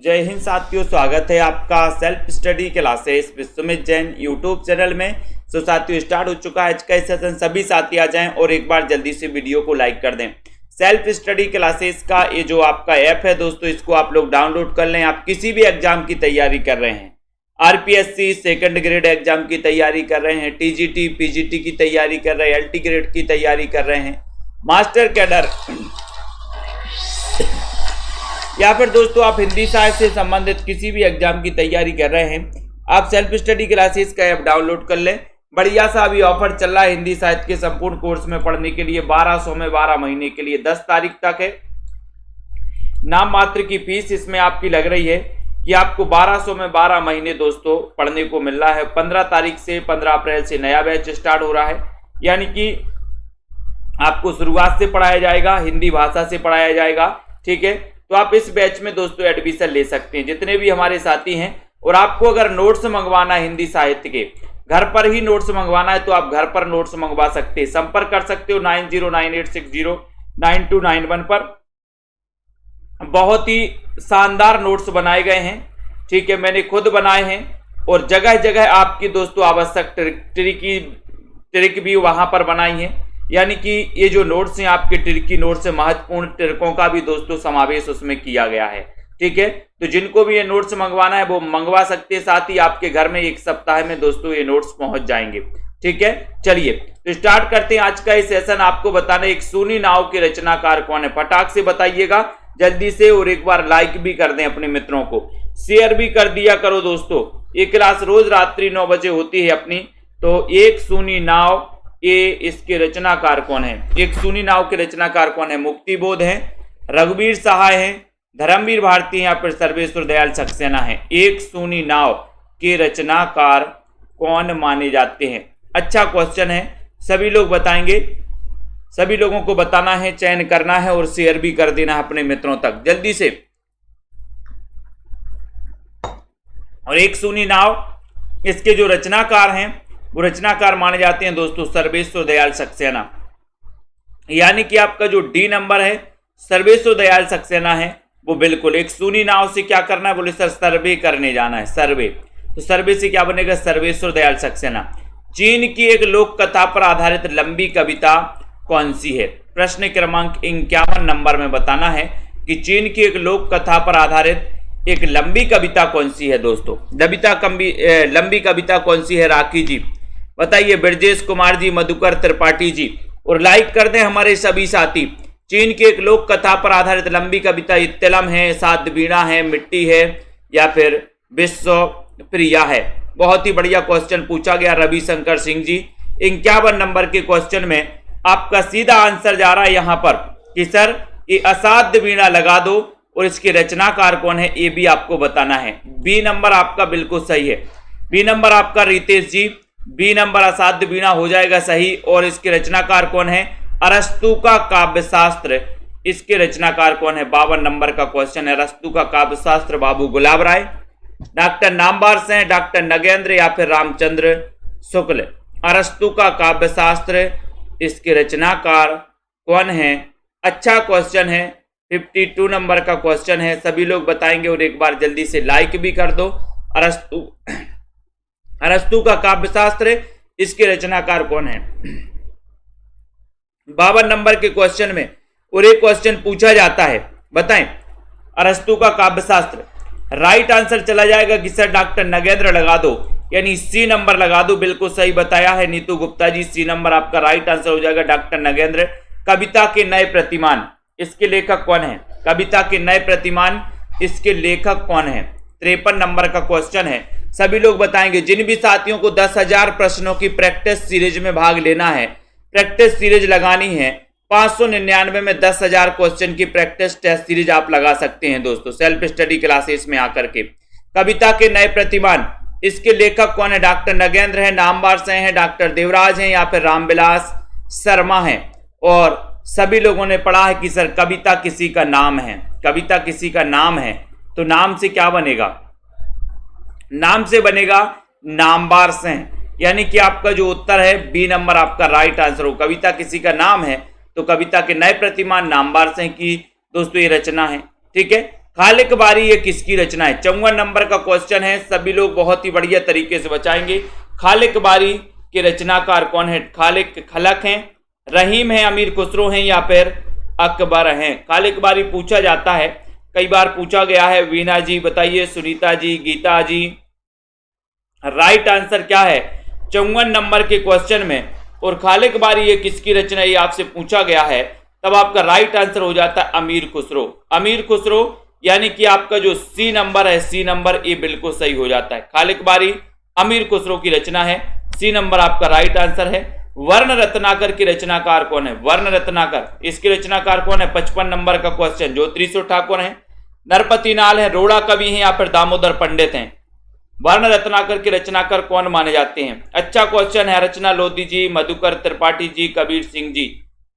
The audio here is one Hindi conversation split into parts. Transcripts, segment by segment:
जय हिंद साथियों, स्वागत है आपका self study classes Vishwamit Jain YouTube channel में। तो साथियों स्टार्ट हो चुका है आज का सेशन। सभी साथी आ जाएं और एक बार जल्दी से वीडियो को लाइक कर दें। सेल्फ स्टडी क्लासेस का ये जो आपका ऐप है दोस्तों, इसको आप लोग डाउनलोड कर लें। आप किसी भी एग्जाम की तैयारी कर रहे हैं, आरपीएससी सेकंड ग्रेड एग्जाम की तैयारी कर रहे हैं, टीजीटी पीजीटी की तैयारी कर रहे हैं, एलटी ग्रेड की तैयारी कर रहे हैं, मास्टर कैडर या फिर दोस्तों आप हिंदी साहित्य से संबंधित किसी भी एग्जाम की तैयारी कर रहे हैं, आप सेल्फ स्टडी क्लासेस का ऐप डाउनलोड कर लें। बढ़िया सा अभी ऑफर चल रहा है हिंदी साहित्य के संपूर्ण कोर्स में पढ़ने के लिए। 1200 में 12 महीने के लिए 10 तारीख तक है। नाम मात्र की फीस इसमें आपकी लग रही है कि आपको 1200 में 12 महीने दोस्तों पढ़ने को मिल रहा है। 15 तारीख से 15 अप्रैल से नया बैच स्टार्ट हो रहा है, यानी कि आपको शुरुआत से पढ़ाया जाएगा, हिंदी भाषा से पढ़ाया जाएगा। ठीक है, तो आप इस बैच में दोस्तों एडमिशन ले सकते हैं जितने भी हमारे साथी हैं। और आपको अगर नोट्स मंगवाना है हिंदी साहित्य के, घर पर ही नोट्स मंगवाना है, तो आप घर पर नोट्स मंगवा सकते हैं। संपर्क कर सकते हो 9098609291 पर। बहुत ही शानदार नोट्स बनाए गए हैं। ठीक है, मैंने खुद बनाए हैं और जगह जगह आपकी दोस्तों आवश्यक ट्रिक भी वहां पर बनाई है, यानी कि ये जो नोट्स हैं आपके ट्रिकी नोट्स से महत्वपूर्ण ट्रिकों का भी दोस्तों समावेश उसमें किया गया है। ठीक है, तो जिनको भी ये नोट्स मंगवाना है वो मंगवा सकते हैं। साथ ही आपके घर में एक सप्ताह में दोस्तों ये नोट्स पहुंच जाएंगे। ठीक है, चलिए तो स्टार्ट करते हैं आज का ये सेशन। आपको बताना एक सूनी नाव के रचनाकार कौन है, फटाक से बताइएगा जल्दी से। और एक बार लाइक भी कर दें, अपने मित्रों को शेयर भी कर दिया करो दोस्तों। ये क्लास रोज रात्रि 9 बजे होती है अपनी। तो एक सूनी नाव, ये इसके रचनाकार कौन है? एक सूनी नाव के रचनाकार कौन है? मुक्तिबोध है, रघुवीर सहाय है, धर्मवीर भारती है या फिर सर्वेश्वर दयाल सक्सेना है। एक सूनी नाव के रचनाकार कौन माने जाते हैं? अच्छा क्वेश्चन है, सभी लोग बताएंगे। सभी लोगों को बताना है, चयन करना है और शेयर भी कर देना है अपने मित्रों तक जल्दी से। और एक सूनी नाव, इसके जो रचनाकार हैं वो रचनाकार माने जाते हैं दोस्तों सर्वेश्वर दयाल सक्सेना। यानी कि आपका जो डी नंबर है सर्वेश्वर दयाल सक्सेना है वो बिल्कुल। एक सूनी नाव से क्या करना है, बोले सर सर्वे करने जाना है, सर्वे। तो सर्वे से क्या बनेगा? सर्वेश्वर दयाल सक्सेना। चीन की एक लोक कथा पर आधारित लंबी कविता कौन सी है? प्रश्न क्रमांक 51 नंबर में बताना है कि चीन की एक लोक कथा पर आधारित एक लंबी कविता कौन सी है दोस्तों। लंबी कविता कौन सी है? राखी जी बताइए, ब्रजेश कुमार जी, मधुकर त्रिपाठी जी। और लाइक कर दें हमारे सभी साथी। चीन की एक लोक कथा पर आधारित लंबी कविता इत्तलम है, सात बीणा है, मिट्टी है या फिर विश्व प्रिया है। बहुत ही बढ़िया क्वेश्चन पूछा गया रविशंकर सिंह जी। 51 नंबर के क्वेश्चन में आपका सीधा आंसर जा रहा है यहां पर कि सर ये असाध्य बीणा लगा दो और इसके रचनाकार कौन है ये भी आपको बताना है। बी नंबर आपका बिल्कुल सही है। बी नंबर आपका रितेश जी, बी नंबर असाध्य बीणा हो जाएगा सही। और इसके रचनाकार कौन है? अरस्तु का काव्यशास्त्र, इसके रचनाकार कौन है? 52 नंबर का क्वेश्चन है। अरस्तु का काव्यशास्त्र बाबू गुलाब राय। डॉक्टर नामवार से हैं, डॉक्टर नगेंद्र या फिर रामचंद्र शुक्ल। अरस्तु का काव्यशास्त्र, इसके रचनाकार कौन है? अच्छा क्वेश्चन है, 52 नंबर का क्वेश्चन है। सभी लोग बताएंगे और एक बार जल्दी से लाइक भी कर दो। अरस्तु का काव्यशास्त्र, इसके रचनाकार कौन है? 52 नंबर के क्वेश्चन में और एक क्वेश्चन पूछा जाता है, बताएं अरस्तु का काव्यशास्त्र। राइट आंसर चला जाएगा कि सर डॉक्टर नगेंद्र लगा दो, यानी सी नंबर लगा दो। बिल्कुल सही बताया है नीतू गुप्ता जी, सी नंबर आपका राइट आंसर हो जाएगा डॉक्टर नगेंद्र। कविता के नए प्रतिमान, इसके लेखक कौन है? कविता के नए प्रतिमान, इसके लेखक कौन है? 53 नंबर का क्वेश्चन है। सभी लोग बताएंगे। जिन भी साथियों को 10,000 प्रश्नों की प्रैक्टिस सीरीज में भाग लेना है, प्रैक्टिस सीरीज लगानी है, 599 में 10,000 क्वेश्चन की प्रैक्टिस टेस्ट सीरीज आप लगा सकते हैं दोस्तों सेल्फ स्टडी क्लासेस में आकर के। कविता के नए प्रतिमान, इसके लेखक कौन है? डॉक्टर नगेंद्र है, नामवार से हैं, डॉक्टर देवराज हैं या फिर रामविलास शर्मा हैं। और सभी लोगों ने पढ़ा है कि सर कविता किसी का नाम है, कविता किसी का नाम है, तो नाम से क्या बनेगा? नाम से बनेगा नामवार से हैं। यानी कि आपका जो उत्तर है बी नंबर आपका राइट आंसर हो। कविता किसी का नाम है तो कविता के नए प्रतिमान नामवार से की दोस्तों ये रचना है। ठीक है, खालिक बारी ये किसकी रचना है? 54 नंबर का क्वेश्चन है, सभी लोग बहुत ही बढ़िया तरीके से बचाएंगे। खालिक बारी के रचनाकार कौन है? खालिक खलक हैं, रहीम है, अमीर खुसरो हैं या फिर अकबर हैं? खालिक बारी पूछा जाता है, कई बार पूछा गया है। वीना जी बताइए, सुनीता जी, गीता जी, राइट आंसर क्या है 54 नंबर के क्वेश्चन में? और खालिक बारी ये किसकी रचना ये आपसे पूछा गया है, तब आपका राइट आंसर हो जाता है अमीर खुसरो। अमीर खुसरो यानी कि आपका जो सी नंबर है, सी नंबर ये बिल्कुल सही हो जाता है। खालिक बारी अमीर खुसरो की रचना है, सी नंबर आपका राइट आंसर है। वर्ण रत्नाकर की रचनाकार कौन है? वर्ण रत्नाकर, इसकी रचनाकार कौन है? 55 नंबर का क्वेश्चन। ज्योतिष ठाकुर है, नरपति नाल है, रोड़ा कवि हैं या फिर दामोदर पंडित हैं? वर्ण रत्नाकर के रचनाकार कौन माने जाते हैं? अच्छा क्वेश्चन है। रचना लोधी जी, मधुकर त्रिपाठी जी, कबीर सिंह जी।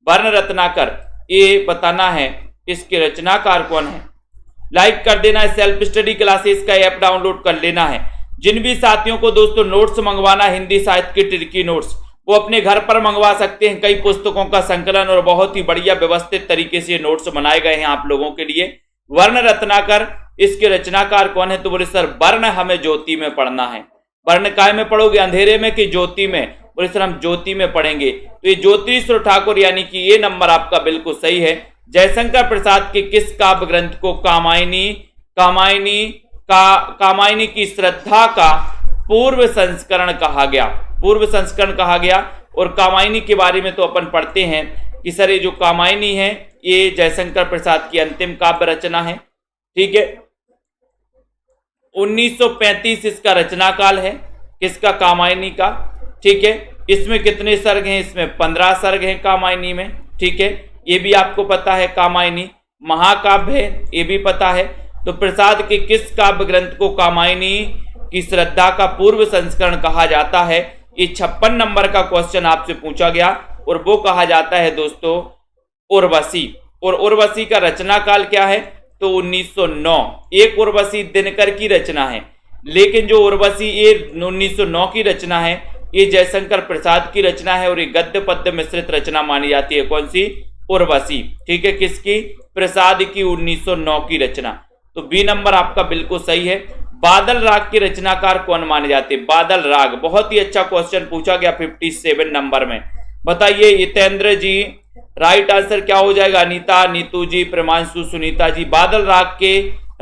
वर्ण रत्नाकर ये बताना है इसके रचनाकार कौन है। लाइक कर देना है, सेल्फ स्टडी क्लासेस का ऐप डाउनलोड कर लेना है। जिन भी साथियों को दोस्तों नोट्स मंगवाना, हिंदी साहित्य के ट्रिकी नोट्स, वो अपने घर पर मंगवा सकते हैं। कई पुस्तकों का संकलन और बहुत ही बढ़िया व्यवस्थित तरीके से नोट्स बनाए गए हैं आप लोगों के लिए। वर्ण रत्नाकर इसके रचनाकार कौन है? तो बोले सर वर्ण हमें ज्योति में पढ़ना है। वर्ण काय में पढ़ोगे, अंधेरे में कि ज्योति में? बोले सर हम ज्योति में पढ़ेंगे। तो ये ज्योतिष ठाकुर यानी कि ये नंबर आपका बिल्कुल सही है। जयशंकर प्रसाद के किस काव्य ग्रंथ को कामायनी की श्रद्धा का पूर्व संस्करण कहा गया? पूर्व संस्करण कहा गया। और कामायनी के बारे में तो अपन पढ़ते हैं कि सर ये जो कामायनी है ये जयशंकर प्रसाद की अंतिम काव्य रचना है। ठीक है, 1935 इसका रचना काल है, किसका? कामायनी का। ठीक है, इसमें कितने सर्ग हैं? इसमें 15 सर्ग हैं कामायनी में। ठीक है, ये भी आपको पता है। कामायनी महाकाव्य है, ये भी पता है। तो प्रसाद के किस काव्य ग्रंथ को कामायनी की श्रद्धा का पूर्व संस्करण कहा जाता है? ये 56 नंबर का क्वेश्चन आपसे पूछा गया और वो कहा जाता है दोस्तों उर्वशी। और उर्वशी का रचना काल क्या है? तो 1909। एक उर्वशी दिनकर की रचना है, लेकिन जो उर्वशी ये 1909 की रचना है ये जयशंकर प्रसाद की रचना है और ये गद्य पद्य मिश्रित रचना मानी जाती है। कौन सी? उर्वशी। ठीक है, किसकी? प्रसाद की 1909 की रचना। तो बी नंबर आपका बिल्कुल सही है। बादल राग के रचनाकार कौन माने जाते हैं? बादल राग, बहुत ही अच्छा क्वेश्चन पूछा गया 57 नंबर में। बताइए हितेंद्र जी, राइट आंसर क्या हो जाएगा? अनीता, नीतू जी, प्रेमांशु, सुनीता जी। बादल राग के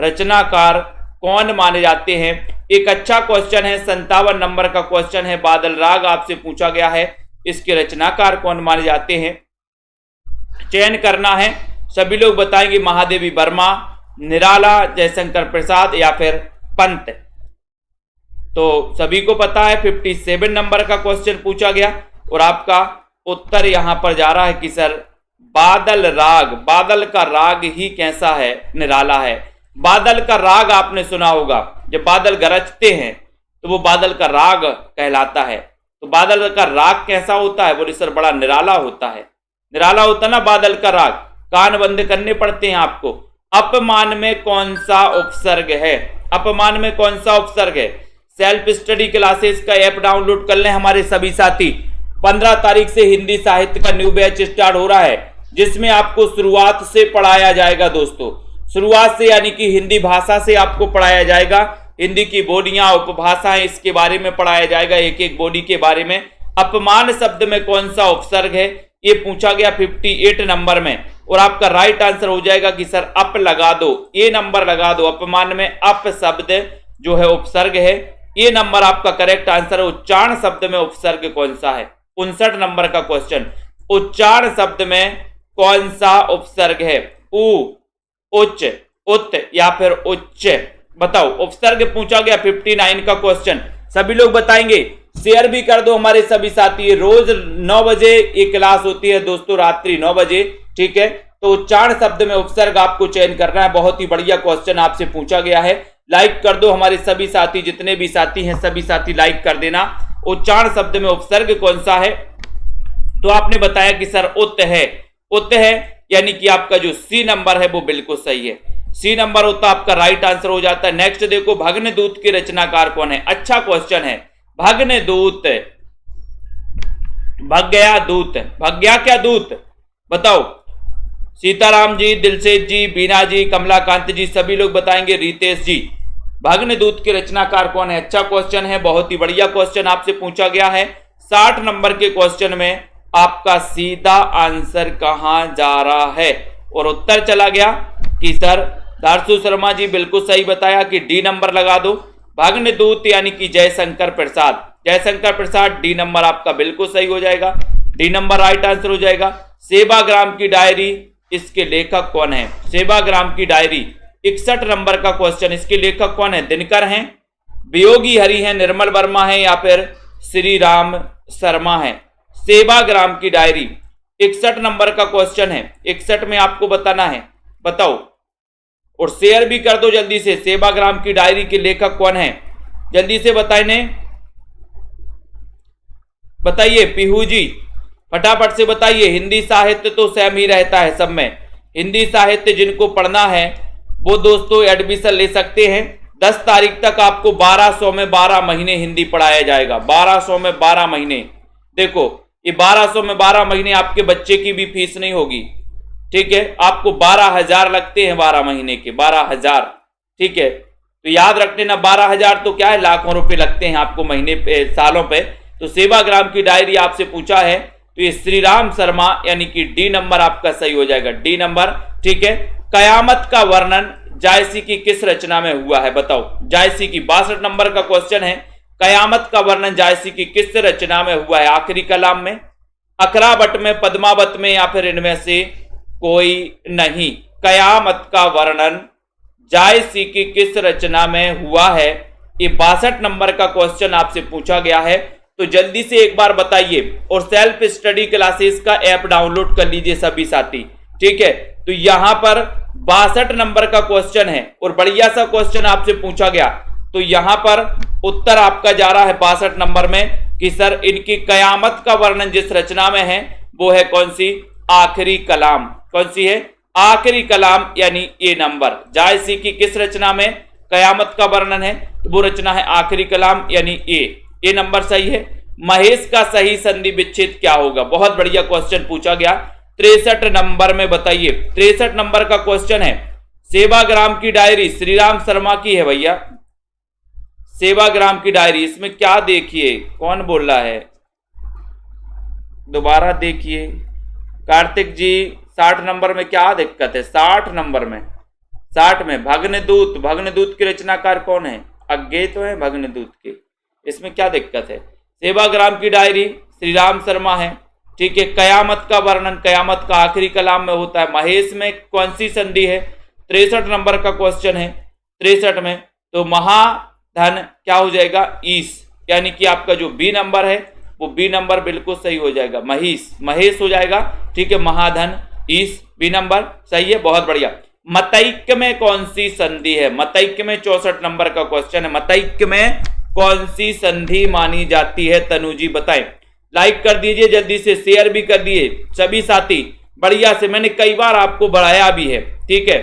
रचनाकार कौन माने जाते हैं? एक अच्छा क्वेश्चन है, 57 नंबर का क्वेश्चन है। बादल राग आपसे पूछा गया है, इसके रचनाकार कौन माने जाते हैं? चयन करना है, सभी लोग बताएंगे। महादेवी वर्मा, निराला, जयशंकर प्रसाद या फिर पंत। तो सभी को पता है 57 नंबर का क्वेश्चन पूछा गया और आपका उत्तर यहां पर जा रहा है कि सर बादल राग। बादल का राग ही कैसा है? निराला है। बादल का राग आपने सुना होगा, जब बादल गरजते हैं तो वो बादल का राग कहलाता है। तो बादल का राग कैसा होता है? बोले सर बड़ा निराला होता है। निराला होता ना बादल का राग। कान बंद करने पड़ते हैं आपको। अपमान में कौन सा उपसर्ग है? अपमान में कौन सा उपसर्ग है? सेल्फ स्टडी क्लासेस का ऐप डाउनलोड कर लें हमारे सभी साथी। 15 तारीख से हिंदी साहित्य का न्यू बैच स्टार्ट हो रहा है, जिसमें आपको शुरुआत से पढ़ाया जाएगा दोस्तों। शुरुआत से यानी कि हिंदी भाषा से आपको पढ़ाया जाएगा। हिंदी की बोलियां, उपभाषाएं, इसके बारे में पढ़ाया जाएगा, एक एक बोली के बारे में। अपमान शब्द में कौन सा उपसर्ग है ये पूछा गया 58 नंबर में और आपका राइट आंसर हो जाएगा कि सर अप लगा दो, ए नंबर लगा दो। अपमान में अप शब्द जो है उपसर्ग है, ये नंबर आपका करेक्ट आंसर है। उच्चारण शब्द में उपसर्ग कौन सा है? 59 नंबर का क्वेश्चन। उच्चारण शब्द में कौन सा उपसर्ग है? उ, उच्च, उत या फिर उच्च? बताओ, उपसर्ग पूछा गया 59 का क्वेश्चन। सभी लोग बताएंगे, शेयर भी कर दो हमारे सभी साथी। रोज 9 बजे ये क्लास होती है दोस्तों, रात्रि 9 बजे। ठीक है, तो उच्चारण शब्द में उपसर्ग आपको चयन करना है। बहुत ही बढ़िया क्वेश्चन आपसे पूछा गया है। लाइक कर दो हमारे सभी साथी, जितने भी साथी हैं सभी साथी लाइक कर देना। उच्चारण शब्द में उपसर्ग कौन सा है? तो आपने बताया कि सर उत है। उत है यानी कि आपका जो सी नंबर है वो बिल्कुल सही है। सी नंबर होता आपका राइट आंसर हो जाता है। नेक्स्ट देखो, भग्नदूत के रचनाकार कौन है? अच्छा क्वेश्चन है। भग्नदूत, भग गया दूत, भग गया क्या दूत? बताओ। सीताराम जी, दिलसेद जी, बीना जी, कमलाकांत जी, सभी लोग बताएंगे। रितेश जी, भग्नदूत के रचनाकार कौन है? अच्छा क्वेश्चन है, बहुत ही बढ़िया क्वेश्चन आपसे पूछा गया है। 60 नंबर के क्वेश्चन में आपका सीधा आंसर कहां जा रहा है? और उत्तर चला गया कि सर दारसू शर्मा जी बिल्कुल सही बताया कि डी नंबर लगा दो। भग्नदूत यानी कि जयशंकर प्रसाद, जयशंकर प्रसाद, डी नंबर आपका बिल्कुल सही हो जाएगा, डी नंबर राइट आंसर हो जाएगा। सेवाग्राम की डायरी, इसके लेखक कौन है? सेवाग्राम की डायरी 61 नंबर का क्वेश्चन, इसके लेखक कौन है? दिनकर हैं, वियोगी हरि हैं, निर्मल वर्मा है या फिर श्री राम शर्मा है? सेवाग्राम की डायरी 61 नंबर का क्वेश्चन है, 61 में आपको बताना है, बताओ और शेयर भी कर दो जल्दी से। सेवाग्राम की डायरी के लेखक कौन है? जल्दी से बताइए, बताइए पीहू जी, फटाफट से बताइए। हिंदी साहित्य तो सेम ही रहता है सब में। हिंदी साहित्य जिनको पढ़ना है वो दोस्तों एडमिशन ले सकते हैं। 10 तारीख तक आपको 1200 में 12 महीने हिंदी पढ़ाया जाएगा। 1200 में 12 महीने, देखो ये 1200 में 12 महीने आपके बच्चे की भी फीस नहीं होगी, ठीक है। आपको 12,000 लगते हैं 12 महीने के, 12,000, ठीक है। तो याद रख लेना 12,000 तो क्या है, लाखों रुपए लगते हैं आपको महीने पे, सालों पे। तो सेवाग्राम की डायरी आपसे पूछा है तो ये श्री राम शर्मा यानी कि डी नंबर आपका सही हो जाएगा, डी नंबर, ठीक है। कयामत का वर्णन जायसी की किस रचना में हुआ है? बताओ। जायसी की 62 नंबर का क्वेश्चन है, कयामत का वर्णन जायसी की किस रचना में हुआ है? आखिरी कलाम में, अकरावट में, पद्मावत में या फिर इनमें से कोई नहीं। कयामत का वर्णन जायसी की किस रचना में हुआ है? ये 62 नंबर का क्वेश्चन आपसे पूछा गया है। तो जल्दी से एक बार बताइए और सेल्फ स्टडी क्लासेस का ऐप डाउनलोड कर लीजिए सभी साथी, ठीक है। तो यहां पर 62 नंबर का क्वेश्चन है और बढ़िया सा क्वेश्चन आपसे पूछा गया। तो यहां पर उत्तर आपका जा रहा है 62 नंबर में कि सर इनकी कयामत का वर्णन जिस रचना में है वो है कौन सी? आखिरी कलाम। कौन सी है? आखिरी कलाम, यानी ए नंबर। जायसी की किस रचना में कयामत का वर्णन है? तो वो रचना है आखिरी कलाम यानी ए नंबर सही है। महेश का सही संधि विच्छेद क्या होगा? बहुत बढ़िया क्वेश्चन पूछा गया। 63 नंबर में बताइए। 63 नंबर का क्वेश्चन है, सेवाग्राम की डायरी श्री राम शर्मा की है भैया, सेवाग्राम की डायरी। इसमें क्या देखिए, कौन बोल रहा है? दोबारा देखिए कार्तिक जी, 60 नंबर में क्या दिक्कत है? 60 नंबर में, 60 में भग्नदूत, भग्नदूत के रचनाकार कौन है? अज्ञे तो है भग्नदूत के, इसमें क्या दिक्कत है? सेवाग्राम की डायरी श्री राम शर्मा है, ठीक है। कयामत का वर्णन कयामत का आखिरी कलाम में होता है। महेश में कौन सी संधि है? 63 नंबर का क्वेश्चन है, 63 में। तो महाधन क्या हो जाएगा? ईश, यानी कि आपका जो बी नंबर है वो बी नंबर बिल्कुल सही हो जाएगा। महेश, महेश हो जाएगा, ठीक है। महाधन, ईश, बी नंबर सही है, बहुत बढ़िया। मतैक्य में कौन सी संधि है? मतैक्य में 64 नंबर का क्वेश्चन है। मतैक्य में कौन सी संधि मानी जाती है? तनु जी बताएं। लाइक कर दीजिए जल्दी से, शेयर भी कर दिए सभी साथी बढ़िया से। मैंने कई बार आपको बढ़ाया भी है, ठीक है।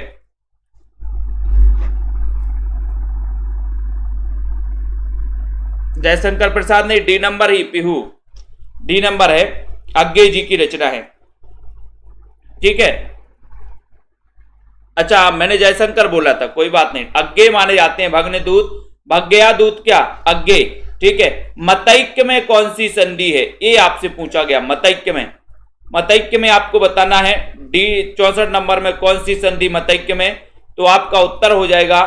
जयशंकर प्रसाद ने डी नंबर ही, पीहू डी नंबर है, अज्ञे जी की रचना है, ठीक है। अच्छा मैंने जयशंकर बोला था, कोई बात नहीं। अज्ञे माने जाते हैं भग्नदूत, भग्गया दूत क्या? अज्ञे, ठीक है। मतैक्य में कौन सी संधि है? ये आपसे पूछा गया। मतैक्य में, मतैक्य में आपको बताना है डी 64 नंबर में कौन सी संधि मतैक्य में। तो आपका उत्तर हो जाएगा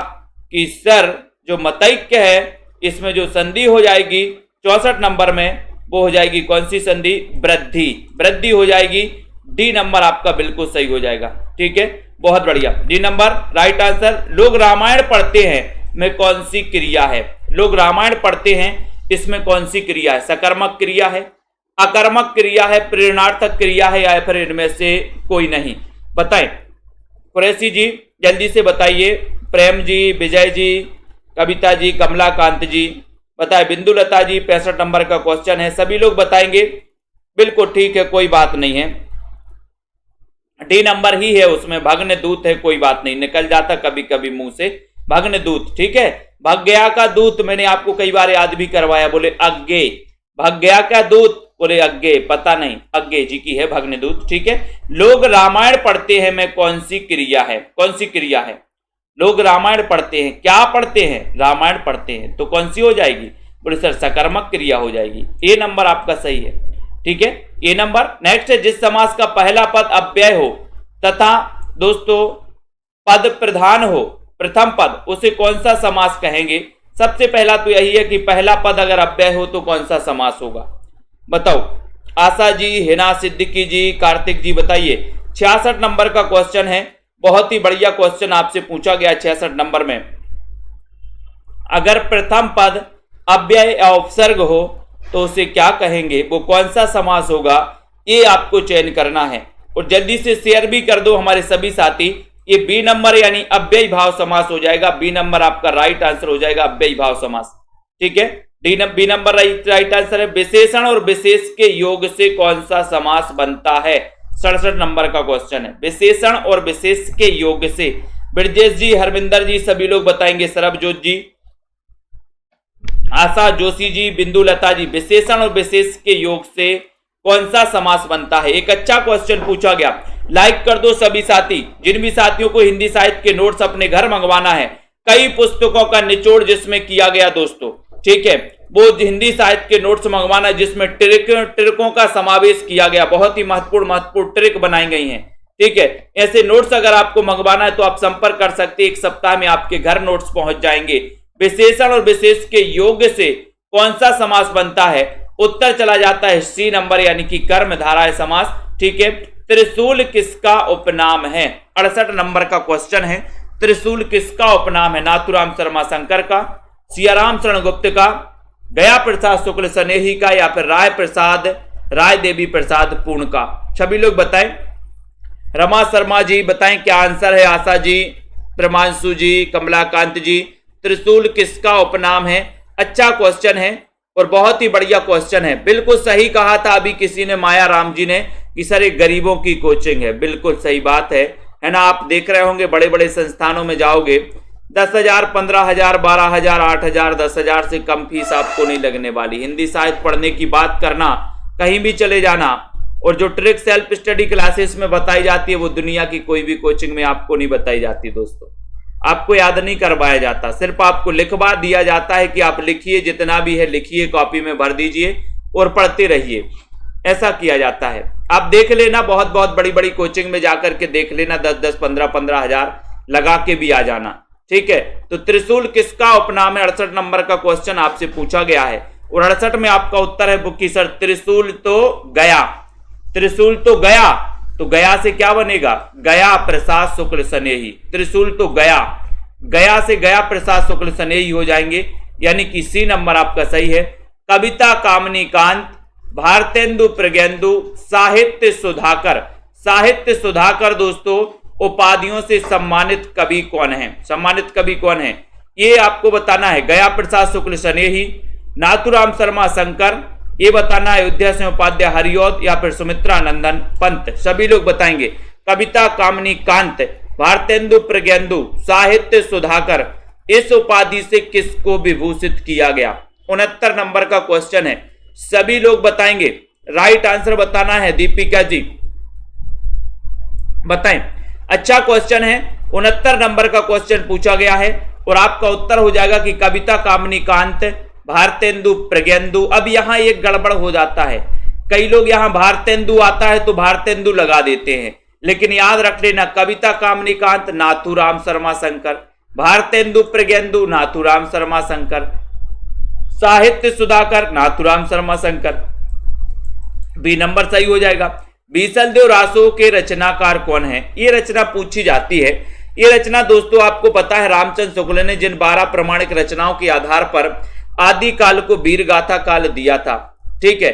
कि सर जो मतैक्य है इसमें जो संधि हो जाएगी 64 नंबर में वो हो जाएगी कौन सी संधि? वृद्धि, वृद्धि हो जाएगी। डी नंबर आपका बिल्कुल सही हो जाएगा, ठीक है, बहुत बढ़िया। D number right answer. लोग रामायण पढ़ते हैं में कौन सी क्रिया है? लोग रामायण पढ़ते हैं इसमें कौन सी क्रिया है? सकर्मक क्रिया है, अकर्मक क्रिया है, प्रेरणार्थक क्रिया है या फिर इनमें से कोई नहीं? बताएं कुरैशी जी, जल्दी से बताइए। प्रेम जी, विजय जी, कविता जी, कमलाकांत जी बताएं। बिंदुलता जी 65 नंबर का क्वेश्चन है, सभी लोग बताएंगे। बिल्कुल ठीक है, कोई बात नहीं है, डी नंबर ही है, उसमें भग्नदूत है, कोई बात नहीं, निकल जाता कभी कभी मुंह से भग्नदूत, ठीक है। भग्गया का दूत मैंने आपको कई बार याद भी करवाया, बोले अज्ञे, भग गया क्या दूत, बोले अज्ञे, पता नहीं, अज्ञे जी की है भग्नदूत। ठीक है, लोग रामायण पढ़ते हैं में कौन सी क्रिया है, कौन सी क्रिया है, लोग रामायण पढ़ते हैं, क्या पढ़ते हैं, रामायण पढ़ते हैं, तो कौन सी हो जाएगी, बोले सर सकर्मक क्रिया हो जाएगी। ए नंबर आपका सही है। ठीक है, ए नंबर। नेक्स्ट है, जिस समास का पहला पद अव्यय हो तथा दोस्तों पद प्रधान हो, प्रथम पद, उसे कौन सा समास कहेंगे। सबसे पहला तो यही है कि पहला पद अगर अव्यय हो तो कौन सा समास होगा, बताओ। आशा जी, हिना सिद्दीकी जी, कार्तिक जी बताइए। 66 नंबर का क्वेश्चन है, बहुत ही बढ़िया क्वेश्चन आपसे पूछा गया 66 नंबर में। अगर प्रथम पद अव्यय या उपसर्ग हो तो उसे क्या कहेंगे, वो कौन सा समास होगा, ये आपको चयन करना है। और जल्दी से शेयर भी कर दो हमारे सभी साथी। ये बी नंबर यानी अव्यय भाव समास हो जाएगा। बी नंबर आपका राइट आंसर हो जाएगा, अव्यय भाव समास। ठीक है, बी नंबर राइट आंसर है। विशेषण और विशेष के योग से कौन सा समास बनता है, 67 नंबर का क्वेश्चन है। विशेषण और विशेष के योग से ब्रजेश जी, हरविंदर जी सभी लोग बताएंगे, सरबजोत जी, आशा जोशी जी, बिंदु लता जी, विशेषण और विशेष के योग से कौन सा समास बनता है। एक अच्छा क्वेश्चन पूछा गया, लाइक कर दो सभी साथी। जिन भी साथियों को हिंदी साहित्य के नोट्स अपने घर मंगवाना है, कई पुस्तकों का निचोड़ जिसमें किया गया दोस्तों, ठीक है, वो हिंदी साहित्य के नोट्स मंगवाना है जिसमें ट्रिकों का समावेश किया गया, बहुत ही महत्वपूर्ण ट्रिक बनाई गई हैं। ठीक है, ऐसे नोट्स अगर आपको मंगवाना है तो आप संपर्क कर सकते हैं, एक सप्ताह में आपके घर नोट्स पहुंच जाएंगे। विशेषण और विशेष के योग से कौन सा समास बनता है, उत्तर चला जाता है सी नंबर यानी कि कर्मधारय समास। ठीक है, त्रिशूल किसका उपनाम है, 68 नंबर का क्वेश्चन है। त्रिशूल किसका उपनाम है, नाथुराम शर्मा शंकर का, सियाराम शरण गुप्त का, गया प्रसाद शुक्ल सनेही का, या फिर राय देवी प्रसाद पूर्ण का। सभी लोग बताएं। रमा शर्मा जी बताएं क्या आंसर है। आशा जी, प्रमांशु जी, कमलाकांत जी, त्रिशूल किसका उपनाम है। अच्छा क्वेश्चन है और बहुत ही बढ़िया क्वेश्चन है। बिल्कुल सही कहा था अभी किसी ने, माया राम जी ने, कि सर एक गरीबों की कोचिंग है। बिल्कुल सही बात है ना। आप देख रहे होंगे बड़े बड़े संस्थानों में जाओगे, 10,000, 15,000, 12,000, 8,000, 10,000 से कम फीस आपको नहीं लगने वाली। हिंदी साहित्य पढ़ने की बात करना, कहीं भी चले जाना, और जो ट्रिक सेल्फ स्टडी क्लासेस में बताई जाती है वो दुनिया की कोई भी कोचिंग में आपको नहीं बताई जाती दोस्तों। आपको याद नहीं करवाया जाता, सिर्फ आपको लिखवा दिया जाता है कि आप लिखिए, जितना भी है लिखिए, कॉपी में भर दीजिए और पढ़ते रहिए, ऐसा किया जाता है। आप देख लेना, बहुत बहुत बड़ी बड़ी कोचिंग में जाकर के देख लेना, 10-10, 15-15 हजार लगा के भी आ जाना। ठीक है, तो त्रिशूल किसका उपनाम है, 68 नंबर का क्वेश्चन आपसे पूछा गया है। और 68 में आपका उत्तर है बुक्की सर, त्रिशूल तो गया। त्रिशूल तो गया, तो गया से क्या बनेगा, गया प्रसाद शुक्ल सनेही। त्रिशूल तो गया, गया से गया प्रसाद शुक्ल सनेही हो जाएंगे, यानी कि सी नंबर आपका सही है। कविता कामनी कांत, भारतेंदु प्रज्ञेंदु, साहित्य सुधाकर। साहित्य सुधाकर दोस्तों उपाधियों से सम्मानित कवि कौन है, सम्मानित कवि कौन है, ये आपको बताना है। गया प्रसाद शुक्ल सनेही, नाथुराम शर्मा शंकर, ये बताना है अयोध्या सिंह उपाध्याय हरिऔध, या फिर सुमित्रा नंदन पंत। सभी लोग बताएंगे। कविता कामनी कांत, भारतेंदु प्रज्ञेंदु, साहित्य सुधाकर, इस उपाधि से किसको विभूषित किया गया। 69 नंबर का क्वेश्चन है, सभी लोग बताएंगे। राइट आंसर बताना है दीपिका जी, बताएं। अच्छा क्वेश्चन है, 69 नंबर का क्वेश्चन पूछा गया है और आपका उत्तर हो जाएगा कि कविता कामनी कांत, भारतेंदु प्रज्ञेंदु। अब यहां एक गड़बड़ हो जाता है, कई लोग यहां भारतेंदु आता है तो भारतेंदु लगा देते हैं, लेकिन याद रख लेना कविता कामनी कांत नाथुराम शर्मा शंकर, भारतेंदु प्रज्ञेंदु नाथुराम शर्मा शंकर, साहित्य सुधाकर नाथुराम शर्मा शंकर। बी नंबर सही हो जाएगा। बीसलदेव रासो के रचनाकार कौन है, ये रचना पूछी जाती है। ये रचना दोस्तों आपको पता है रामचंद्र शुक्ल ने जिन 12 प्रमाणिक रचनाओं के आधार पर आदि काल को वीर गाथा काल दिया था। ठीक है,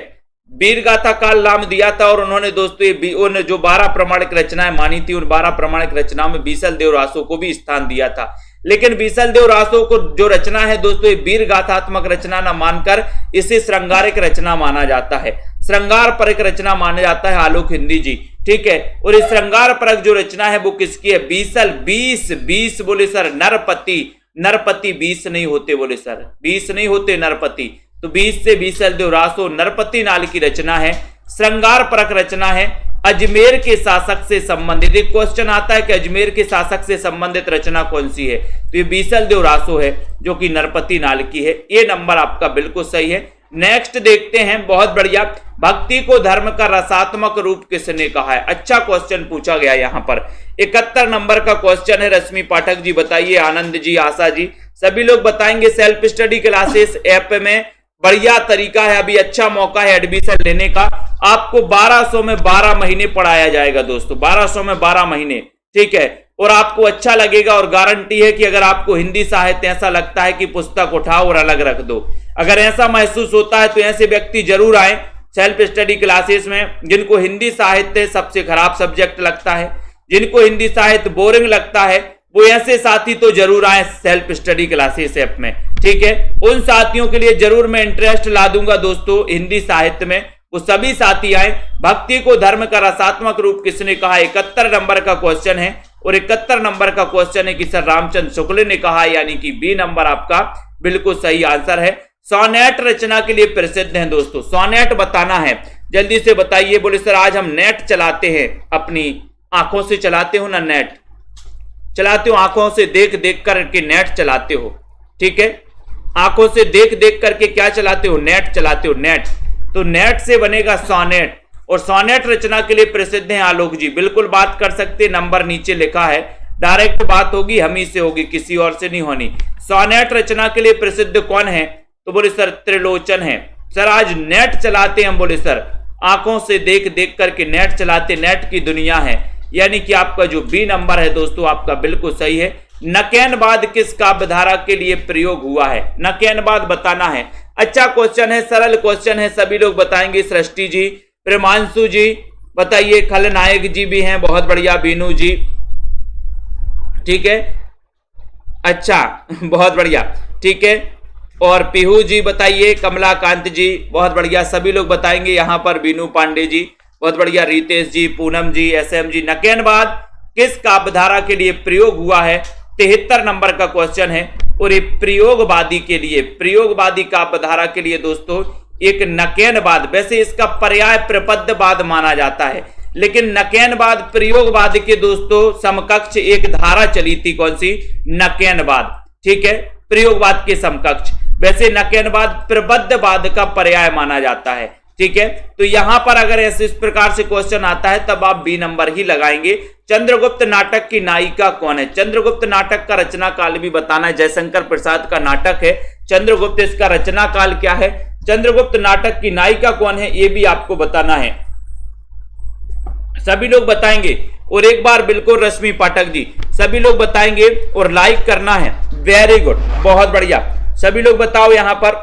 वीर गाथा काल नाम दिया था, और उन्होंने दोस्तों उन जो 12 प्रमाणिक रचनाएं मानी थी, उन 12 प्रमाणिक रचनाओं में बीसलदेव रासो को भी स्थान दिया था। लेकिन बीसलदेव रासो को जो रचना है दोस्तों, वीर गाथात्मक रचना न मानकर इसे श्रृंगारिक रचना माना जाता है, श्रृंगार परक रचना माना जाता है आलोक हिंदी जी। ठीक है, और इस श्रृंगार परक जो रचना है वो किसकी है, बीसल 20 बोले सर नरपति, नरपति 20 नहीं होते बोले सर, 20 नहीं होते नरपति, तो 20 से बीसल देव रासो नरपति नाल की रचना है, श्रृंगार परक रचना है, अजमेर के शासक से संबंधित। एक क्वेश्चन आता है कि अजमेर के शासक से संबंधित रचना कौन सी है, तो ये बीसल देव रासो है जो कि नरपति नाल की है। ये नंबर आपका बिल्कुल सही है। नेक्स्ट देखते हैं, बहुत बढ़िया, भक्ति को धर्म का रसात्मक रूप किसने कहा है? अच्छा क्वेश्चन पूछा गया यहाँ पर। 71 नंबर का क्वेश्चन है। रश्मि पाठक जी बताइए, आनंद जी, आशा जी, सभी लोग बताएंगे। सेल्फ स्टडी क्लासेस ऐप में बढ़िया तरीका है, अभी अच्छा मौका है एडमिशन लेने का। आपको 1200 में 12 महीने पढ़ाया जाएगा दोस्तों, 1200 में 12 महीने, ठीक है। और आपको अच्छा लगेगा और गारंटी है कि अगर आपको हिंदी साहित्य ऐसा लगता है कि पुस्तक उठाओ और अलग रख दो, अगर ऐसा महसूस होता है तो ऐसे व्यक्ति जरूर आए सेल्फ स्टडी क्लासेस में। जिनको हिंदी साहित्य सबसे खराब सब्जेक्ट लगता है, जिनको हिंदी साहित्य बोरिंग लगता है, वो ऐसे साथी तो जरूर आए सेल्फ स्टडी क्लासेस ऐप में, ठीक है। उन साथियों के लिए जरूर मैं इंटरेस्ट ला दूंगा दोस्तों हिंदी साहित्य में, वो सभी साथी आए। भक्ति को धर्म का रसात्मक रूप किसने कहा? 71 नंबर का क्वेश्चन है और 71 नंबर का क्वेश्चन है कि सर रामचंद्र शुक्ल ने कहा, यानी कि बी नंबर आपका बिल्कुल सही आंसर है। सोनेट रचना के लिए प्रसिद्ध हैं दोस्तों, सोनेट बताना है, जल्दी से बताइए। बोले सर आज हम नेट चलाते हैं, अपनी आंखों से चलाते हो ना, नेट चलाते हो, आंखों से देख देख करके नेट चलाते हो, ठीक है। आंखों से देख देख करके क्या चलाते हो? नेट चलाते हो, नेट। तो नेट से बनेगा सोनेट, और सोनेट रचना के लिए प्रसिद्ध हैं आलोक जी, बिल्कुल बात कर सकते, नंबर नीचे लिखा है, डायरेक्ट बात होगी हम ही से होगी, किसी और से नहीं होनी। सोनेट रचना के लिए प्रसिद्ध कौन है? तो बोले सर त्रिलोचन है। सर आज नेट चलाते हम, बोले सर आंखों से देख देख करके नेट चलाते, नेट की दुनिया है, यानी कि आपका जो बी नंबर है दोस्तों आपका बिल्कुल सही है। नकैनवाद किस काव्यधारा के लिए प्रयोग हुआ है? नकैनवाद बताना है। अच्छा क्वेश्चन है, सरल क्वेश्चन है, सभी लोग बताएंगे। सृष्टि जी, प्रेमांशु जी बताइए, खलनायक जी भी हैं, बहुत बढ़िया, बीनू जी, ठीक है, अच्छा बहुत बढ़िया, ठीक है। और पीहू जी बताइए, कमलाकांत जी बहुत बढ़िया, सभी लोग बताएंगे यहाँ पर, बीनू पांडे जी बहुत बढ़िया, रितेश जी, पूनम जी, एसएम जी। नकैनवाद किस काव्यधारा के लिए प्रयोग हुआ है? 73 नंबर का क्वेश्चन है। और ये प्रयोगवादी के लिए, प्रयोगवादी काव्यधारा के लिए दोस्तों एक नकैनवाद, वैसे इसका पर्याय प्रपद्यवाद माना जाता है, लेकिन नकैनवाद प्रयोगवाद के दोस्तों समकक्ष एक धारा चली थी, कौन सी? नकैनवाद, ठीक है, प्रयोगवाद के समकक्ष। वैसे नकैनवाद प्रबद्धवाद का पर्याय माना जाता है, ठीक है। तो यहां पर अगर ऐसे इस प्रकार से क्वेश्चन आता है तब आप बी नंबर ही लगाएंगे। चंद्रगुप्त नाटक की नायिका कौन है? चंद्रगुप्त नाटक का रचना काल भी बताना है, जयशंकर प्रसाद का नाटक है चंद्रगुप्त, इसका रचना काल क्या है? चंद्रगुप्त नाटक की नायिका कौन है ये भी आपको बताना है, सभी लोग बताएंगे। और एक बार बिल्कुल रश्मि पाठक जी, सभी लोग बताएंगे और लाइक करना है, वेरी गुड, बहुत बढ़िया, सभी लोग बताओ यहां पर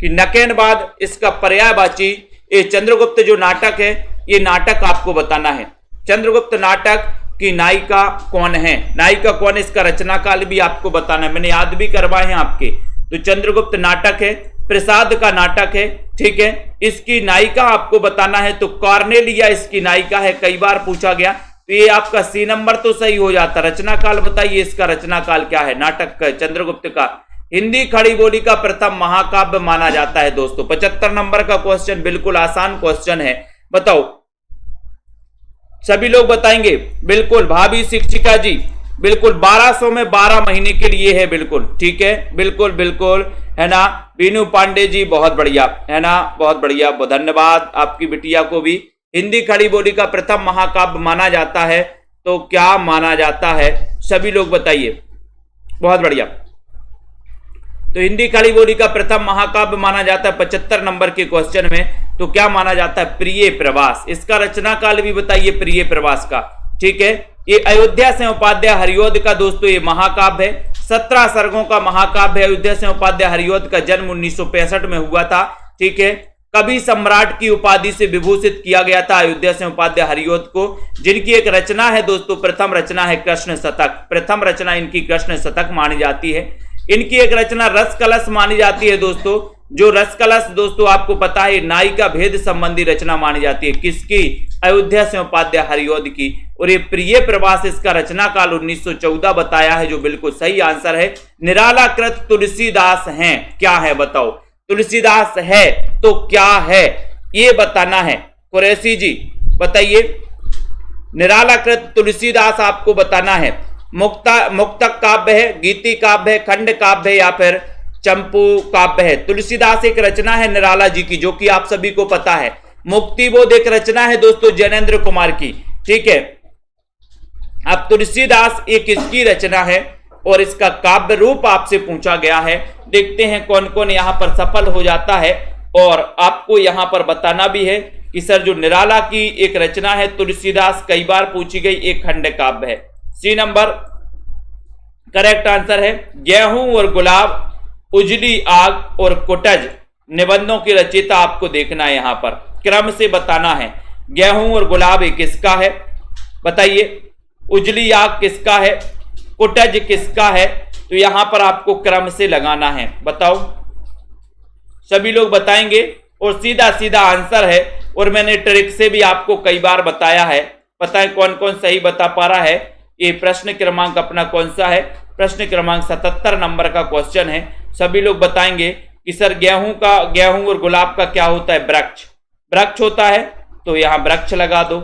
कि नकैनवाद इसका पर्यायवाची, ये चंद्रगुप्त जो नाटक है, ये नाटक आपको बताना है। चंद्रगुप्त नाटक की नायिका कौन है? नायिका कौन है, इसका रचना काल भी आपको बताना है, मैंने याद भी करवाए हैं आपके। तो चंद्रगुप्त नाटक है, प्रसाद का नाटक है, ठीक है, इसकी नायिका आपको बताना है। तो कॉर्नेलिया इसकी नायिका है, कई बार पूछा गया, तो ये आपका सी नंबर तो सही हो जाता। रचना काल बताइए, इसका रचना काल क्या है नाटक का? चंद्रगुप्त का हिंदी खड़ी बोली का प्रथम महाकाव्य माना जाता है दोस्तों। 75 नंबर का क्वेश्चन बिल्कुल आसान क्वेश्चन है, बताओ, सभी लोग बताएंगे। बिल्कुल भाभी शिक्षिका जी, बिल्कुल 1200 में 12 महीने के लिए है, बिल्कुल ठीक है, बिल्कुल बिल्कुल, है ना। बीनू पांडे जी बहुत बढ़िया, है ना, बहुत बढ़िया, धन्यवाद आपकी बिटिया को भी। हिंदी खड़ी बोली का प्रथम महाकाव्य माना जाता है, तो क्या माना जाता है, सभी लोग बताइए, बहुत बढ़िया। तो हिंदी खड़ी बोली का प्रथम महाकाव्य माना जाता है 75 नंबर के क्वेश्चन में, तो क्या माना जाता है? प्रिय प्रवास। इसका रचना काल भी बताइए प्रिय प्रवास का, ठीक है। ये अयोध्या से उपाध्याय हरिऔध का दोस्तों ये महाकाव्य है, 17 सर्गों का महाकाव्य है। अयोध्या से उपाध्याय हरिऔध का जन्म 1965 में हुआ था, ठीक है। कवि सम्राट की उपाधि से विभूषित किया गया था अयोध्या से उपाध्याय हरिऔध को, जिनकी एक रचना है दोस्तों, प्रथम रचना है कृष्ण शतक, प्रथम रचना इनकी कृष्ण शतक मानी जाती है। इनकी एक रचना रस कलश मानी जाती है दोस्तों, जो रस कलश दोस्तों आपको पता है नायिका भेद संबंधी रचना मानी जाती है, किसकी? अयोध्या से उपाध्याय हरिऔध की। और ये प्रिय प्रवास इसका रचना काल 1914 बताया है, जो बिल्कुल सही आंसर है। निराला कृत तुलसीदास हैं, क्या है बताओ? तुलसीदास है तो क्या है, ये बताना है। कुरैशी जी बताइए, निराला कृत तुलसीदास आपको बताना है। मुक्तक काव्य है, गीति काव्य है, खंड काव्य है या फिर चंपू काव्य है। तुलसीदास एक रचना है निराला जी की, जो कि आप सभी को पता है। मुक्तिबोध एक रचना है दोस्तों ज्ञानेंद्र कुमार की, ठीक है। अब तुलसीदास एक इसकी रचना है और इसका काव्य रूप आपसे पूछा गया है। देखते हैं कौन कौन यहां पर सफल हो जाता है। और आपको यहां पर बताना भी है कि सर जो निराला की एक रचना है तुलसीदास, कई बार पूछी गई एक खंड काव्य है। सी नंबर करेक्ट आंसर है। गेहूं और गुलाब, उजली आग और कुटज निबंधों की रचयिता आपको देखना है, यहां पर क्रम से बताना है। गेहूं और गुलाब एक किसका है बताइए, उजली आग किसका है, कुटज किसका है, तो यहां पर आपको क्रम से लगाना है। बताओ, सभी लोग बताएंगे और सीधा सीधा आंसर है। और मैंने ट्रिक से भी आपको कई बार बताया है। पता है कौन कौन सही बता पा रहा है। ये प्रश्न क्रमांक अपना कौन सा है, प्रश्न क्रमांक 77 नंबर का क्वेश्चन है। सभी लोग बताएंगे कि सर गेहूं और गुलाब का क्या होता है, वृक्ष, वृक्ष होता है, तो यहां वृक्ष लगा दो।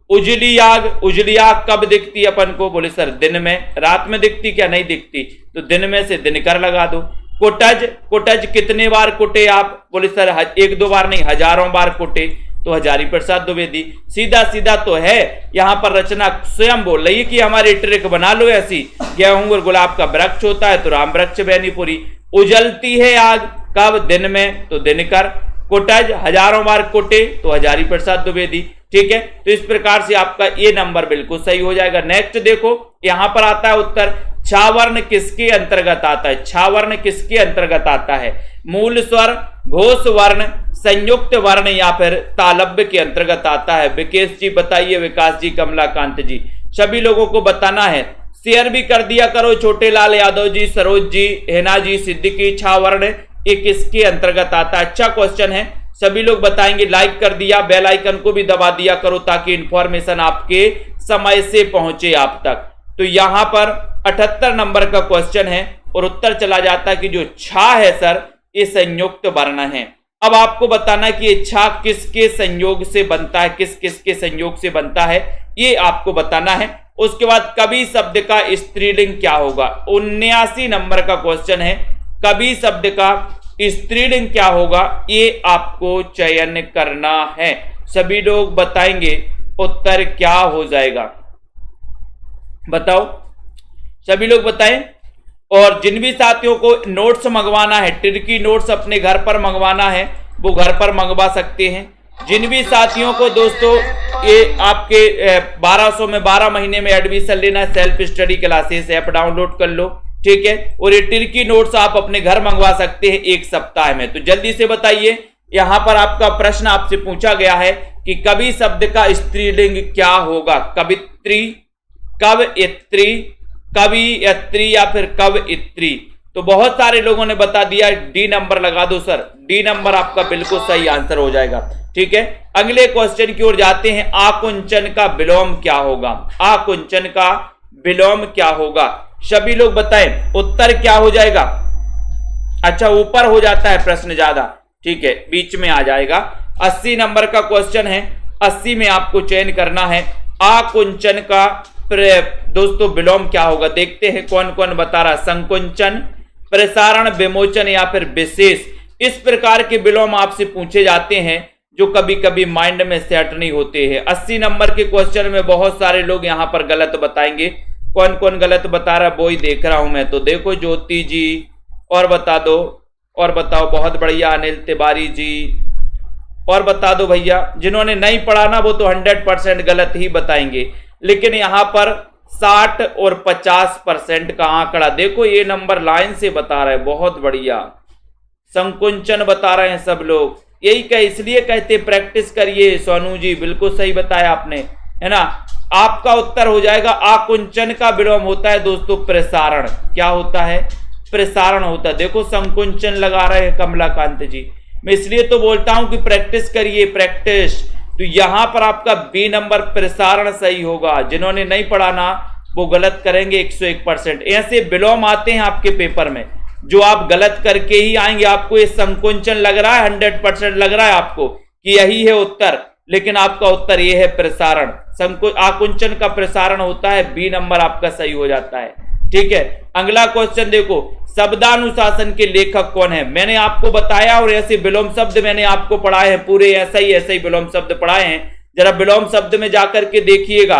उजली आग कब दिखती है अपन को, बोले सर दिन में, रात में दिखती क्या, नहीं दिखती, तो दिन में से दिनकर लगा दो। कुटज कितने बार कुटे आप, बोले सर एक दो बार नहीं, हजारों बार कुटे, तो हजारी प्रसाद द्विवेदी। सीधा सीधा तो है, यहां पर रचना स्वयं बोल रही है कि हमारी ट्रिक बना लो ऐसी। गेहूं और गुलाब का वृक्ष होता है तो राम वृक्ष बेनीपुरी। उजलती है आग कब, दिन में, तो दिनकर। कुटज हजारों बार कुटे, तो हजारी प्रसाद द्विवेदी। ठीक है, तो इस प्रकार से आपका ये नंबर बिल्कुल सही हो जाएगा। नेक्स्ट देखो, यहां पर आता है उत्तर, छावर्ण किसके अंतर्गत आता है, छावर्ण किसके अंतर्गत आता है, मूल स्वर, घोष वर्ण, संयुक्त वर्ण या फिर तालव्य के अंतर्गत आता है। विकेश जी बताइए, विकास जी, कमलाकांत जी, सभी लोगों को बताना है। शेयर भी कर दिया करो, छोटे लाल यादव जी, सरोज जी, हेना जी, सिद्दीकी, छावर्ण ये किसके अंतर्गत आता है। अच्छा क्वेश्चन है, सभी लोग बताएंगे। लाइक कर दिया, बेल आइकन को भी दबा दिया करो ताकि इंफॉर्मेशन आपके समय से पहुंचे आप तक। तो यहां पर 78 नंबर का क्वेश्चन है और उत्तर चला जाता है कि जो छा है सर ये संयुक्त वर्ण है। अब आपको बताना है कि ये छा किसके संयोग से बनता है, किस किस के संयोग से बनता है, ये आपको बताना है। उसके बाद कवि शब्द का स्त्रीलिंग क्या होगा, 79 नंबर का क्वेश्चन है। कवि शब्द का स्त्रीलिंग क्या होगा, ये आपको चयन करना है। सभी लोग बताएंगे उत्तर क्या हो जाएगा, बताओ, सभी लोग बताएं। और जिन भी साथियों को नोट्स मंगवाना है, टिर्की नोट्स अपने घर पर मंगवाना है, वो घर पर मंगवा सकते हैं। जिन भी साथियों को दोस्तों ये आपके 1200 में 12 महीने में एडमिशन लेना है, self study classes app download कर लो, ठीक है। और ये टिर्की नोट्स आप अपने घर मंगवा सकते हैं 1 सप्ताह में। तो जल्दी से बताइए, यहां पर आपका प्रश्न आपसे पूछा गया है कि कवि शब्द का स्त्रीलिंग क्या होगा, कवित्री, कवयित्री, कवियत्री या फिर कवयित्री। तो बहुत सारे लोगों ने बता दिया, डी नंबर लगा दो सर, डी नंबर आपका बिल्कुल सही आंसर हो जाएगा। ठीक है, अगले क्वेश्चन की ओर जाते हैं। आकुंचन का विलोम क्या होगा, आकुंचन का विलोम क्या होगा, सभी लोग बताएं उत्तर क्या हो जाएगा। अच्छा, ऊपर हो जाता है प्रश्न ज्यादा, ठीक है, बीच में आ जाएगा। 80 नंबर का क्वेश्चन है, 80 में आपको चयन करना है आकुंचन का दोस्तों विलोम क्या होगा। देखते हैं कौन कौन बता रहा, संकुंचन, प्रसारण, विमोचन या फिर विशेष। इस प्रकार के विलोम आपसे पूछे जाते हैं जो कभी कभी माइंड में सेट नहीं होते हैं। 80 नंबर के क्वेश्चन में बहुत सारे लोग यहां पर गलत बताएंगे। कौन कौन गलत बता रहा है वो ही देख रहा हूं मैं। तो देखो, ज्योति जी और बता दो, और बताओ, बहुत बढ़िया, अनिल तिवारी जी और बता दो भैया। जिन्होंने नहीं पढ़ा ना वो तो 100% गलत ही बताएंगे, लेकिन यहां पर 60 और 50% का आंकड़ा देखो, ये नंबर लाइन से बता रहे हैं, बहुत बढ़िया। संकुंचन बता रहे हैं सब लोग, यही कह, इसलिए कहते प्रैक्टिस करिए। सोनू जी बिल्कुल सही बताया आपने, है ना। आपका उत्तर हो जाएगा आकुंचन का विलोम होता है दोस्तों प्रसारण। क्या होता है, प्रसारण होता है। देखो संकुंचन लगा रहे हैं कमलाकांत जी, मैं इसलिए तो बोलता हूं कि प्रैक्टिस करिए, प्रैक्टिस। तो यहां पर आपका बी नंबर प्रसारण सही होगा। जिन्होंने नहीं पढ़ा ना वो गलत करेंगे 101%। ऐसे विलोम आते हैं आपके पेपर में, जो आप गलत करके ही आएंगे। आपको ये संकुंचन लग रहा है, 100% लग रहा है आपको कि यही है उत्तर, लेकिन आपका उत्तर ये है प्रसारण। आकुंचन का प्रसारण होता है, बी नंबर आपका सही हो जाता है। ठीक है, अगला क्वेश्चन देखो, शब्दानुशासन के लेखक कौन है? मैंने आपको बताया और ऐसे विलोम शब्द मैंने आपको पढ़ाए हैं, पूरे ऐसा ही विलोम शब्द पढ़ाए हैं। जरा विलोम शब्द में जाकर के देखिएगा,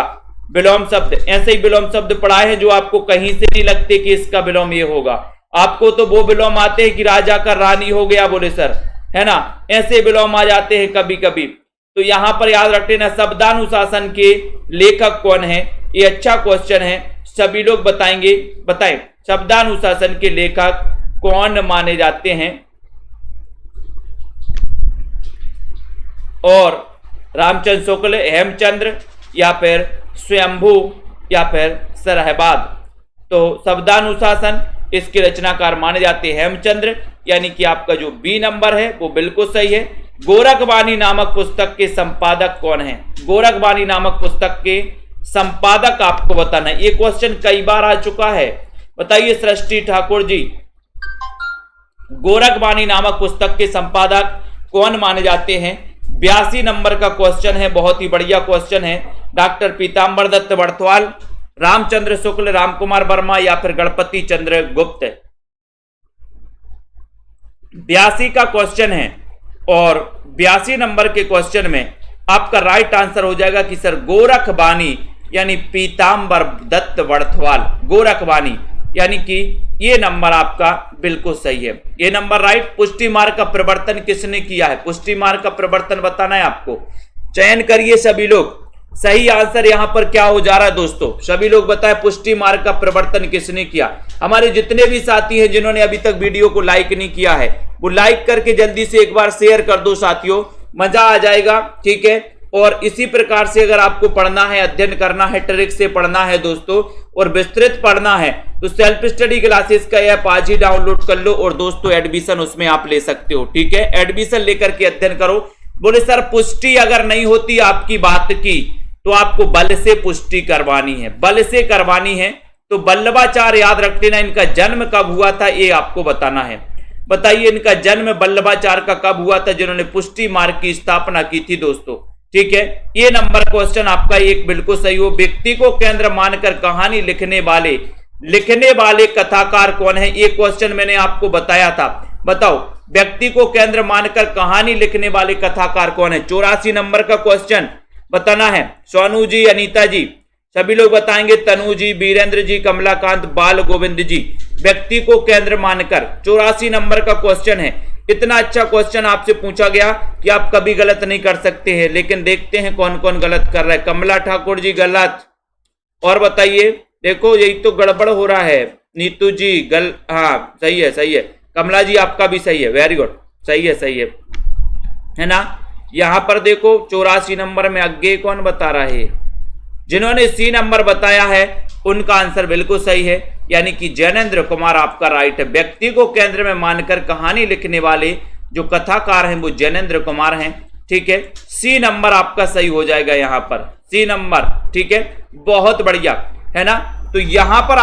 विलोम शब्द ऐसे ही विलोम शब्द पढ़ाए हैं जो आपको कहीं से नहीं लगते कि इसका विलोम ये होगा। आपको तो वो विलोम आते हैं कि राजा का रानी हो गया, बोले सर, है ना, ऐसे विलोम आ जाते हैं कभी कभी। तो यहां पर याद रखते ना, शब्दानुशासन के लेखक कौन है? ये अच्छा क्वेश्चन है, सभी लोग बताएंगे, बताएं शब्दानुशासन के लेखक कौन माने जाते हैं? और रामचंद्र शुक्ल, हेमचंद्र, या फिर स्वयंभू, या फिर सरहबाद। तो शब्दानुशासन इसके रचनाकार माने जाते हैं हेमचंद्र, यानी कि आपका जो बी नंबर है वो बिल्कुल सही है। गोरखबानी नामक पुस्तक के संपादक कौन है? गोरखबानी नामक पुस्तक के संपादक आपको बताना है। ये क्वेश्चन कई बार आ चुका है, बताइए सृष्टि ठाकुर जी, गोरखबानी नामक पुस्तक के संपादक कौन माने जाते हैं? 82 नंबर का क्वेश्चन है, बहुत ही बढ़िया क्वेश्चन है। डॉक्टर पीताम्बर दत्त बड़थवाल, रामचंद्र शुक्ल, रामकुमार वर्मा, या फिर गणपति चंद्र गुप्त। 82 का क्वेश्चन है और 82 नंबर के क्वेश्चन में आपका राइट आंसर हो जाएगा कि सर गोरखबानी यानी पीताम्बर दत्त बड़थवाल, गोरखबानी, यानी कि ये नंबर आपका बिल्कुल सही है। ये नंबर राइट। पुष्टि मार्ग का प्रवर्तन किसने किया है? पुष्टि मार्ग का प्रवर्तन बताना है आपको। चयन करिए सभी लोग। सही आंसर यहां पर क्या हो जा रहा है दोस्तों? सभी लोग बताएं पुष्टि मार्ग का प्रवर्तन किसने किया? हमारे जितने भी साथी हैं जिन्होंने अभी तक वीडियो को लाइक नहीं किया है, वो लाइक करके जल्दी से एक बार शेयर कर दो साथियों, मजा आ जाएगा। ठीक है, और इसी प्रकार से अगर आपको पढ़ना है, अध्ययन करना है, ट्रिक से पढ़ना है दोस्तों, और विस्तृत पढ़ना है, तो सेल्फ स्टडी क्लासेस का ऐप आज ही डाउनलोड कर लो और दोस्तों एडमिशन उसमें आप ले सकते हो। ठीक है, एडमिशन लेकर के अध्ययन करो। बोले सर पुष्टि अगर नहीं होती आपकी बात की तो आपको बल से पुष्टि करवानी है, बल से करवानी है। तो वल्लभाचार्य याद रख लेना, इनका जन्म कब हुआ था ये आपको बताना है। बताइए इनका जन्म वल्लभाचार्य का कब हुआ था जिन्होंने पुष्टि मार्ग की स्थापना की थी दोस्तों? ठीक है, ये नंबर क्वेश्चन आपका एक बिल्कुल सही हो। व्यक्ति को केंद्र मानकर कहानी लिखने वाले कथाकार कौन है? ये क्वेश्चन मैंने आपको बताया था। बताओ व्यक्ति को केंद्र मानकर कहानी लिखने वाले कथाकार कौन है? 84 नंबर का क्वेश्चन बताना है। सोनू जी, अनीता जी, सभी लोग बताएंगे। तनु जी, वीरेंद्र जी, कमलाकांत, बाल गोविंद जी। व्यक्ति को केंद्र मानकर 84 नंबर का क्वेश्चन है। इतना अच्छा क्वेश्चन आपसे पूछा गया कि आप कभी गलत नहीं कर सकते हैं, लेकिन देखते हैं कौन कौन गलत कर रहा है। कमला ठाकुर जी गलत, और बताइए, देखो यही तो गड़बड़ हो रहा है। नीतू जी हाँ सही है, सही है। कमला जी आपका भी सही है, वेरी गुड, सही है ना। यहां पर देखो 84 नंबर में आगे कौन बता रहा है? जिन्होंने सी नंबर बताया है उनका आंसर बिल्कुल सही है, यानी कि जैनेन्द्र कुमार आपका राइट है। व्यक्ति को केंद्र में मानकर कहानी लिखने वाले जो कथाकार हैं वो जैनेन्द्र कुमार हैं। ठीक है, सी नंबर आपका सही हो जाएगा यहां पर, सी नंबर। ठीक है, बहुत बढ़िया, है ना। तो यहां पर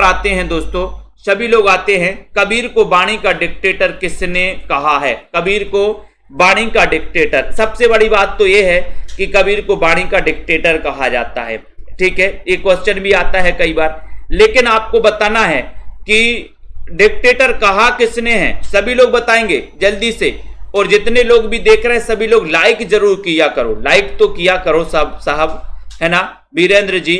आते हैं दोस्तों, सभी लोग आते हैं। कबीर को वाणी का डिक्टेटर किसने कहा है? कबीर को वाणी का डिक्टेटर, सबसे बड़ी बात तो यह है कि कबीर को वाणी का डिक्टेटर कहा जाता है। ठीक है, ये क्वेश्चन भी आता है कई बार, लेकिन आपको बताना है कि डिक्टेटर कहा किसने है। सभी लोग बताएंगे जल्दी से, और जितने लोग भी देख रहे हैं सभी लोग लाइक जरूर किया करो, लाइक तो किया करो सब साहब, है ना। वीरेंद्र जी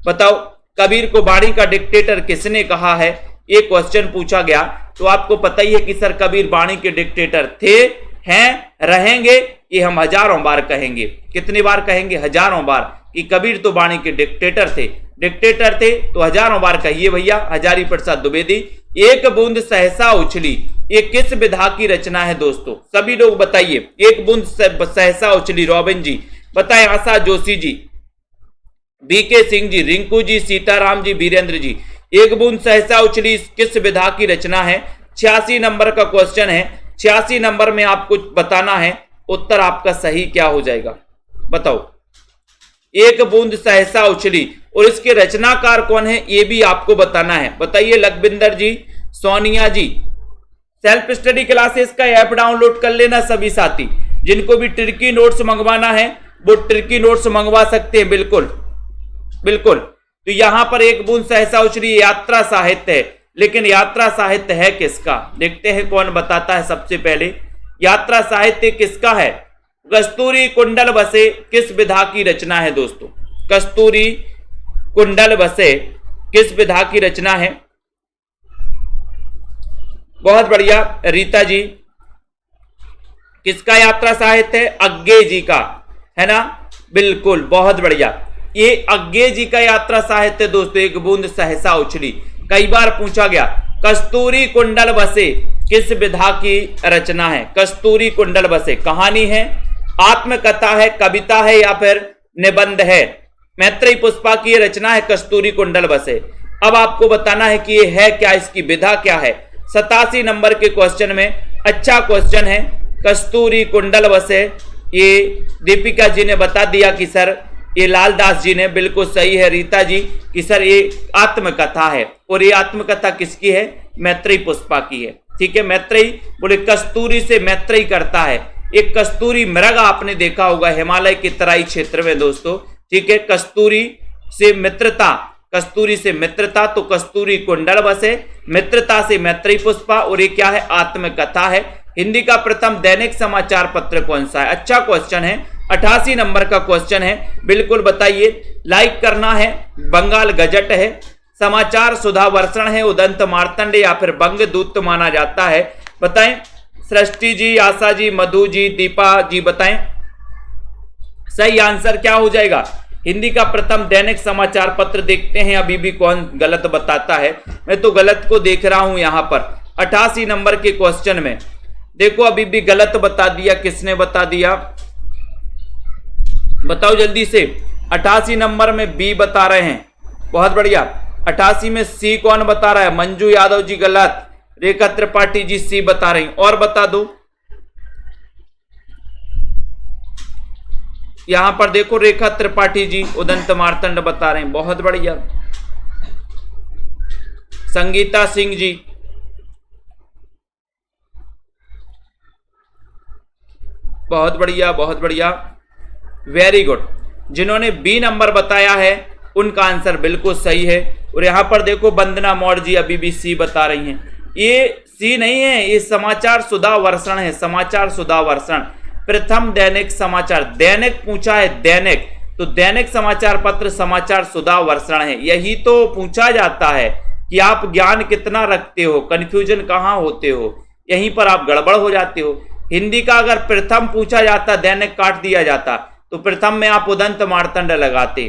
बताओ कबीर को वाणी का डिक्टेटर किसने कहा है? ये क्वेश्चन पूछा गया, तो आपको पता ही है कि सर कबीर वाणी के डिक्टेटर थे, हैं, रहेंगे, ये हम हजारों बार कहेंगे। कितनी बार कहेंगे? हजारों बार, कि कबीर तो वाणी के डिक्टेटर थे, तो हजारों बार कहिए भैया। हजारी प्रसाद द्विवेदी, एक बूंद सहसा उछली, ये किस विधा की रचना है दोस्तों? सभी लोग बताइए। एक बूंद सहसा उछली, रॉबिन जी बताएं, आशा जोशी जी, बीके सिंह जी, रिंकू जी, सीताराम जी, वीरेंद्र जी। एक बूंद सहसा उछली किस विधा की रचना है? 86 नंबर का क्वेश्चन है। 86 नंबर में आपको बताना है उत्तर आपका सही क्या हो जाएगा, बताओ। एक बूंद सहसा उछली, और इसके रचनाकार कौन है ये भी आपको बताना है। बताइए लखविंदर जी, सोनिया जी। सेल्फ स्टडी क्लासेस का ऐप डाउनलोड कर लेना सभी साथी। जिनको भी ट्रिकी नोट्स मंगवाना है वो ट्रिकी नोट्स मंगवा सकते हैं, बिल्कुल बिल्कुल। तो यहां पर एक बूंद सहसा उछली यात्रा साहित्य है, लेकिन यात्रा साहित्य है किसका? देखते हैं कौन बताता है। सबसे पहले यात्रा साहित्य किसका है? कस्तूरी कुंडल बसे किस विधा की रचना है दोस्तों? कस्तूरी कुंडल बसे किस विधा की रचना है? बहुत बढ़िया रीता जी। किसका यात्रा साहित्य है? अज्ञे जी का, है ना? बिल्कुल, बहुत बढ़िया। ये अज्ञे जी का यात्रा साहित्य दोस्तों। एक बूंद सहसा उछली कई बार पूछा गया। कस्तूरी कुंडल बसे किस विधा की रचना है? कस्तूरी कुंडल बसे कहानी है, आत्मकथा है, कविता है या फिर निबंध है? मैत्रेयी पुष्पा की रचना है कस्तूरी कुंडल बसे। अब आपको बताना है कि ये है क्या, इसकी विधा क्या है। 87 नंबर के क्वेश्चन में अच्छा क्वेश्चन है। कस्तूरी कुंडल बसे, ये दीपिका जी ने बता दिया कि सर ये लालदास जी ने, बिल्कुल सही है रीता जी कि सर ये आत्मकथा है। और ये आत्मकथा किसकी है? मैत्रेयी पुष्पा की है। ठीक है, मैत्रेयी बोले कस्तूरी से मैत्रेयी करता है। एक कस्तूरी मृग आपने देखा होगा हिमालय के तराई क्षेत्र में दोस्तों। ठीक है, कस्तूरी से मित्रता, कस्तूरी से मित्रता, तो कस्तूरी कुंडल बसे, मित्रता से मैत्रेयी पुष्पा, और ये क्या है? आत्मकथा है। हिंदी का प्रथम दैनिक समाचार पत्र कौन सा है? अच्छा क्वेश्चन है, 88 नंबर का क्वेश्चन है, बिल्कुल बताइए। लाइक करना है। बंगाल गजट है, समाचार सुधा वर्षण है, उदंत मार्तंड या फिर बंगदूत माना जाता है? बताएं सृष्टि जी, आशा जी, मधु जी, दीपा जी, बताएं सही आंसर क्या हो जाएगा? हिंदी का प्रथम दैनिक समाचार पत्र। देखते हैं अभी भी कौन गलत बताता है। मैं तो गलत को देख रहा हूं यहां पर 88 नंबर के क्वेश्चन में। देखो अभी भी गलत बता दिया। किसने बता दिया बताओ जल्दी से। 88 नंबर में बी बता रहे हैं, बहुत बढ़िया। 88 में सी कौन बता रहा है? मंजू यादव जी गलत, रेखा त्रिपाठी जी सी बता रही। और बता दो, यहां पर देखो रेखा त्रिपाठी जी उदंत मार्तंड बता रहे हैं, बहुत बढ़िया। संगीता सिंह जी, बहुत बढ़िया बहुत बढ़िया, वेरी गुड। जिन्होंने बी नंबर बताया है उनका आंसर बिल्कुल सही है। और यहां पर देखो वंदना मौर्य जी अभी भी सी बता रही हैं। ये सी नहीं है, ये समाचार सुधा वर्षण है, समाचार सुधा वर्षण। प्रथम दैनिक समाचार, दैनिक पूछा है, दैनिक, तो दैनिक समाचार पत्र समाचार सुधा वर्षण है। यही तो पूछा जाता है कि आप ज्ञान कितना रखते हो, कंफ्यूजन कहां होते हो, यहीं पर आप गड़बड़ हो जाते हो। हिंदी का अगर प्रथम पूछा जाता, दैनिक काट दिया जाता, तो प्रथम में आप उदंत मार्तंड लगाते,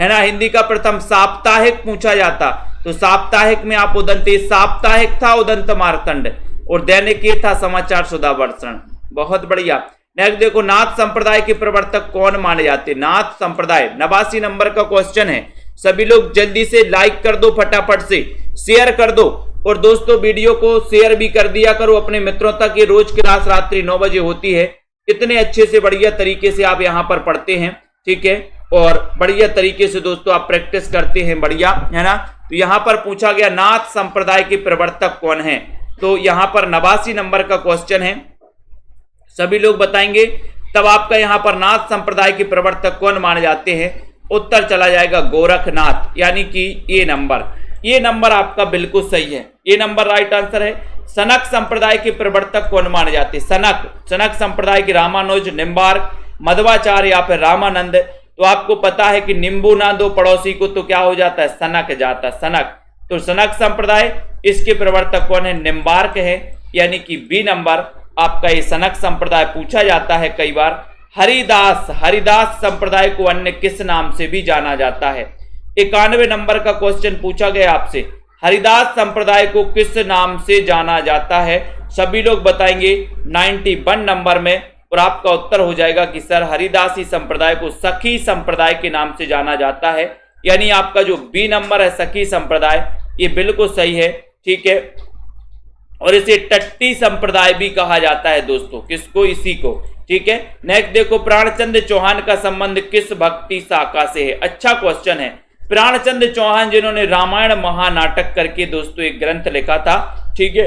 है ना। हिंदी का प्रथम साप्ताहिक पूछा जाता तो साप्ताहिक में आप उदंत, साप्ताहिक था उदंत मार्तंड, और दैनिक ये था समाचार सुधा वर्षण। बहुत बढ़िया। नेक्स्ट देखो, नाथ संप्रदाय के प्रवर्तक कौन माने जाते? नाथ संप्रदाय 89 नंबर का क्वेश्चन है। सभी लोग जल्दी से लाइक कर दो, फटाफट से शेयर कर दो, और दोस्तों वीडियो को शेयर भी कर दिया करो अपने मित्रों तक। ये रोज क्लास रात्रि 9 बजे होती है। कितने अच्छे से बढ़िया तरीके से आप यहाँ पर पढ़ते हैं, ठीक है, और बढ़िया तरीके से दोस्तों आप प्रैक्टिस करते हैं, बढ़िया, है ना। तो यहाँ पर पूछा गया नाथ संप्रदाय के प्रवर्तक कौन है, तो यहाँ पर 89 नंबर का क्वेश्चन है। सभी लोग बताएंगे तब आपका यहाँ पर नाथ संप्रदाय के प्रवर्तक कौन माने जाते हैं। उत्तर चला जाएगा गोरखनाथ, यानी कि ये नंबर आपका बिल्कुल सही है। ये नंबर राइट आंसर है। सनक संप्रदाय के प्रवर्तक कौन माने जाते? सनक संप्रदाय के रामानुज, निम्बार्क, मध्वाचार्य या फिर रामानंद। तो आपको पता है कि निम्बू ना दो पड़ोसी को तो क्या हो जाता है? सनक जाता, सनक। तो सनक संप्रदाय, इसके प्रवर्तक कौन है? निम्बार्क है, यानी कि बी नंबर आपका ये सनक संप्रदाय पूछा जाता है कई बार। हरिदास संप्रदाय को अन्य किस नाम से भी जाना जाता है? 91 नंबर का क्वेश्चन पूछा गया आपसे, हरिदास संप्रदाय को किस नाम से जाना जाता है? सभी लोग बताएंगे 91 नंबर में, और आपका उत्तर हो जाएगा कि सर हरिदासी संप्रदाय को सखी संप्रदाय के नाम से जाना जाता है, यानी आपका जो बी नंबर है सखी संप्रदाय, ये बिल्कुल सही है, ठीक है। और इसे टट्टी संप्रदाय भी कहा जाता है दोस्तों, किसको? इसी को, ठीक है। नेक्स्ट देखो, प्राणचंद्र चौहान का संबंध किस भक्ति शाखा से है? अच्छा क्वेश्चन है। प्राणचंद्र चौहान जिन्होंने रामायण महानाटक करके दोस्तों एक ग्रंथ लिखा था। ठीक है,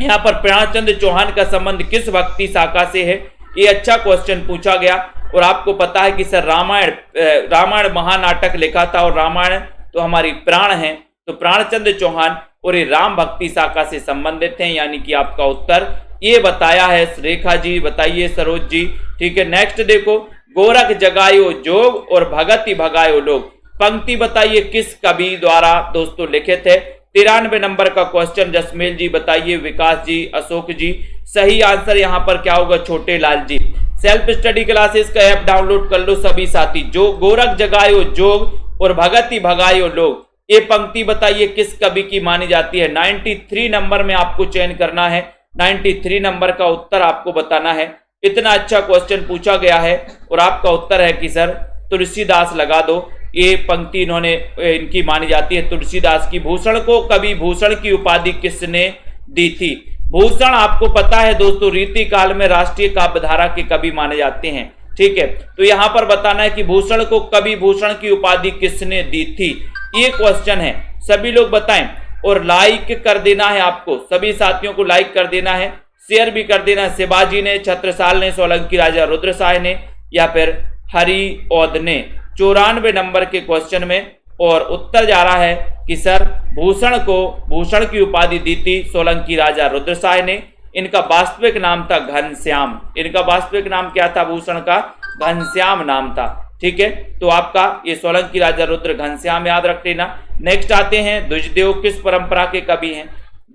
यहां पर प्राणचंद्र चौहान का संबंध किस भक्ति शाखा से है, ये अच्छा क्वेश्चन पूछा गया। और आपको पता है कि सर रामायण महानाटक लिखा था और रामायण तो हमारी प्राण है, तो प्राणचंद्र चौहान और ये राम भक्ति शाखा से संबंधित हैं, यानी कि आपका उत्तर ये बताया है। रेखा जी बताइए, सरोज जी। ठीक है, नेक्स्ट देखो, गोरख जगायो जोग और भगति भगायो लोग, पंक्ति बताइए किस कवि द्वारा दोस्तों लिखित है। 93 नंबर का क्वेश्चन जसमेल जी बताइए, विकास जी, अशोक जी। सही आंसर यहां पर क्या होगा, छोटे Lal ji. Self study classes का ऐप डाउनलोड कर लो सभी साथी। जो गोरख जगायो जोग और भगति भगायो लोग, ये पंक्ति बताइए किस कवि की मानी जाती है। 93 नंबर में आपको चयन करना है, 93 नंबर का उत्तर आपको बताना है। इतना अच्छा क्वेश्चन पूछा गया है और आपका उत्तर है कि सर तुलसीदास लगा दो। ये पंक्ति इनकी मानी जाती है तुलसीदास की। भूषण को कवि भूषण की उपाधि किसने दी थी। भूषण आपको पता है दोस्तों रीति काल में राष्ट्रीय काव्यधारा के कवि माने जाते हैं। ठीक है, तो यहां पर बताना है कि भूषण को कवि भूषण की उपाधि किसने दी थी, ये क्वेश्चन है। सभी लोग बताएं और लाइक कर देना है आपको, सभी साथियों को लाइक कर देना है, शेयर भी कर देना है। शिवाजी ने, छत्रसाल ने, सोलंकी राजा रुद्रसाय ने या फिर हरि औध ने 94 नंबर के क्वेश्चन में। और उत्तर जा रहा है कि सर भूषण को भूषण की उपाधि दी थी सोलंकी राजा रुद्रसाय ने। इनका वास्तविक नाम था घनश्याम। इनका वास्तविक नाम क्या था, भूषण का घनश्याम नाम था। ठीक है, तो आपका ये सोलंकी राजा रुद्र घनश्याम याद रख लेना। नेक्स्ट आते हैं, द्विजदेव किस परंपरा के कवि हैं।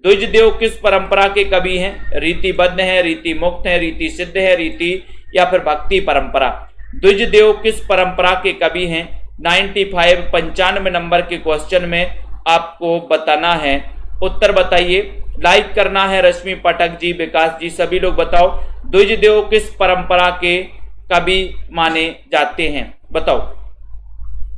द्विजदेव किस परंपरा के कवि हैं। रीतिबद्ध है, रीति मुक्त है, रीति सिद्ध है, रीति या फिर भक्ति परंपरा। द्विजदेव किस परंपरा के कवि हैं। 95 नंबर के क्वेश्चन में आपको बताना है। उत्तर बताइए, लाइक करना है। रश्मि पाठक जी, विकास जी, सभी लोग बताओ द्विजदेव किस परंपरा के कवि माने जाते हैं, बताओ।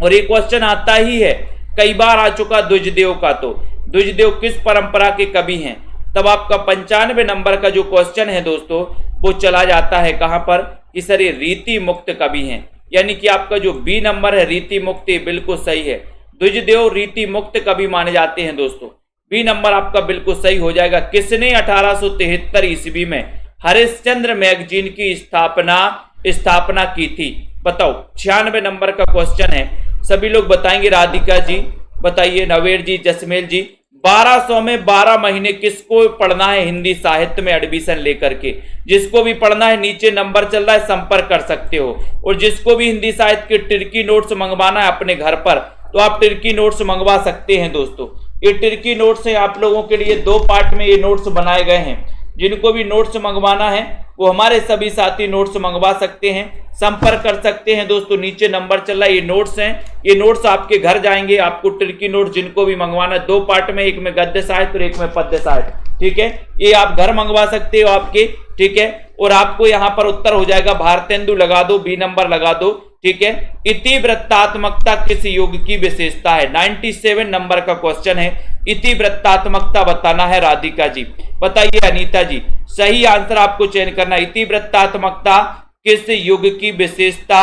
और ये क्वेश्चन आता ही है, कई बार आ चुका द्विजदेव का। तो द्विजदेव किस परंपरा के कवि हैं, तब आपका 95 नंबर का जो क्वेश्चन है दोस्तों वो चला जाता है कहां पर, कि सर ये रीति मुक्त कवि हैं। यानी कि आपका जो बी नंबर है रीति मुक्त, बिल्कुल सही है। द्विजदेव रीति मुक्त कवि माने जाते हैं दोस्तों। बी नंबर आपका बिल्कुल सही हो जाएगा। किसने 1873 ईस्वी में हरिश्चंद्र मैगजीन की स्थापना की थी, बताओ। 96 नंबर का क्वेश्चन है, सभी लोग बताएंगे। राधिका जी बताइए, नवेर जी, जसमेल जी। 1200 में 12 महीने किसको पढ़ना है हिंदी साहित्य में एडमिशन लेकर के। जिसको भी पढ़ना है नीचे नंबर चल रहा है, संपर्क कर सकते हो। और जिसको भी हिंदी साहित्य के टिर्की नोट्स मंगवाना है अपने घर पर, तो आप टिर्की नोट्स मंगवा सकते हैं दोस्तों। ये टिर्की नोट्स है आप लोगों के लिए, 2 पार्ट में ये नोट्स बनाए गए हैं। जिनको भी नोट्स मंगवाना है वो हमारे सभी साथी नोट्स मंगवा सकते हैं, संपर्क कर सकते हैं दोस्तों। नीचे नंबर चल रहा है, ये नोट्स हैं। ये नोट्स आपके घर जाएंगे। आपको टिर्की नोट्स जिनको भी मंगवाना है, 2 पार्ट में, एक में गद्य साहित्य और एक में पद्य साहित्य। ठीक है, ये आप घर मंगवा सकते हो आपके। ठीक है, और आपको यहाँ पर उत्तर हो जाएगा भारतेंदु लगा दो, बी नंबर लगा दो। ठीक है, इतिवृत्तात्मकता किस युग की विशेषता है। 97 नंबर का क्वेश्चन है, इतिवृत्तात्मकता बताना है। राधिका जी बताइए, अनीता जी। सही आंसर आपको चयन करना। इतिवृत्तात्मकता किस युग की विशेषता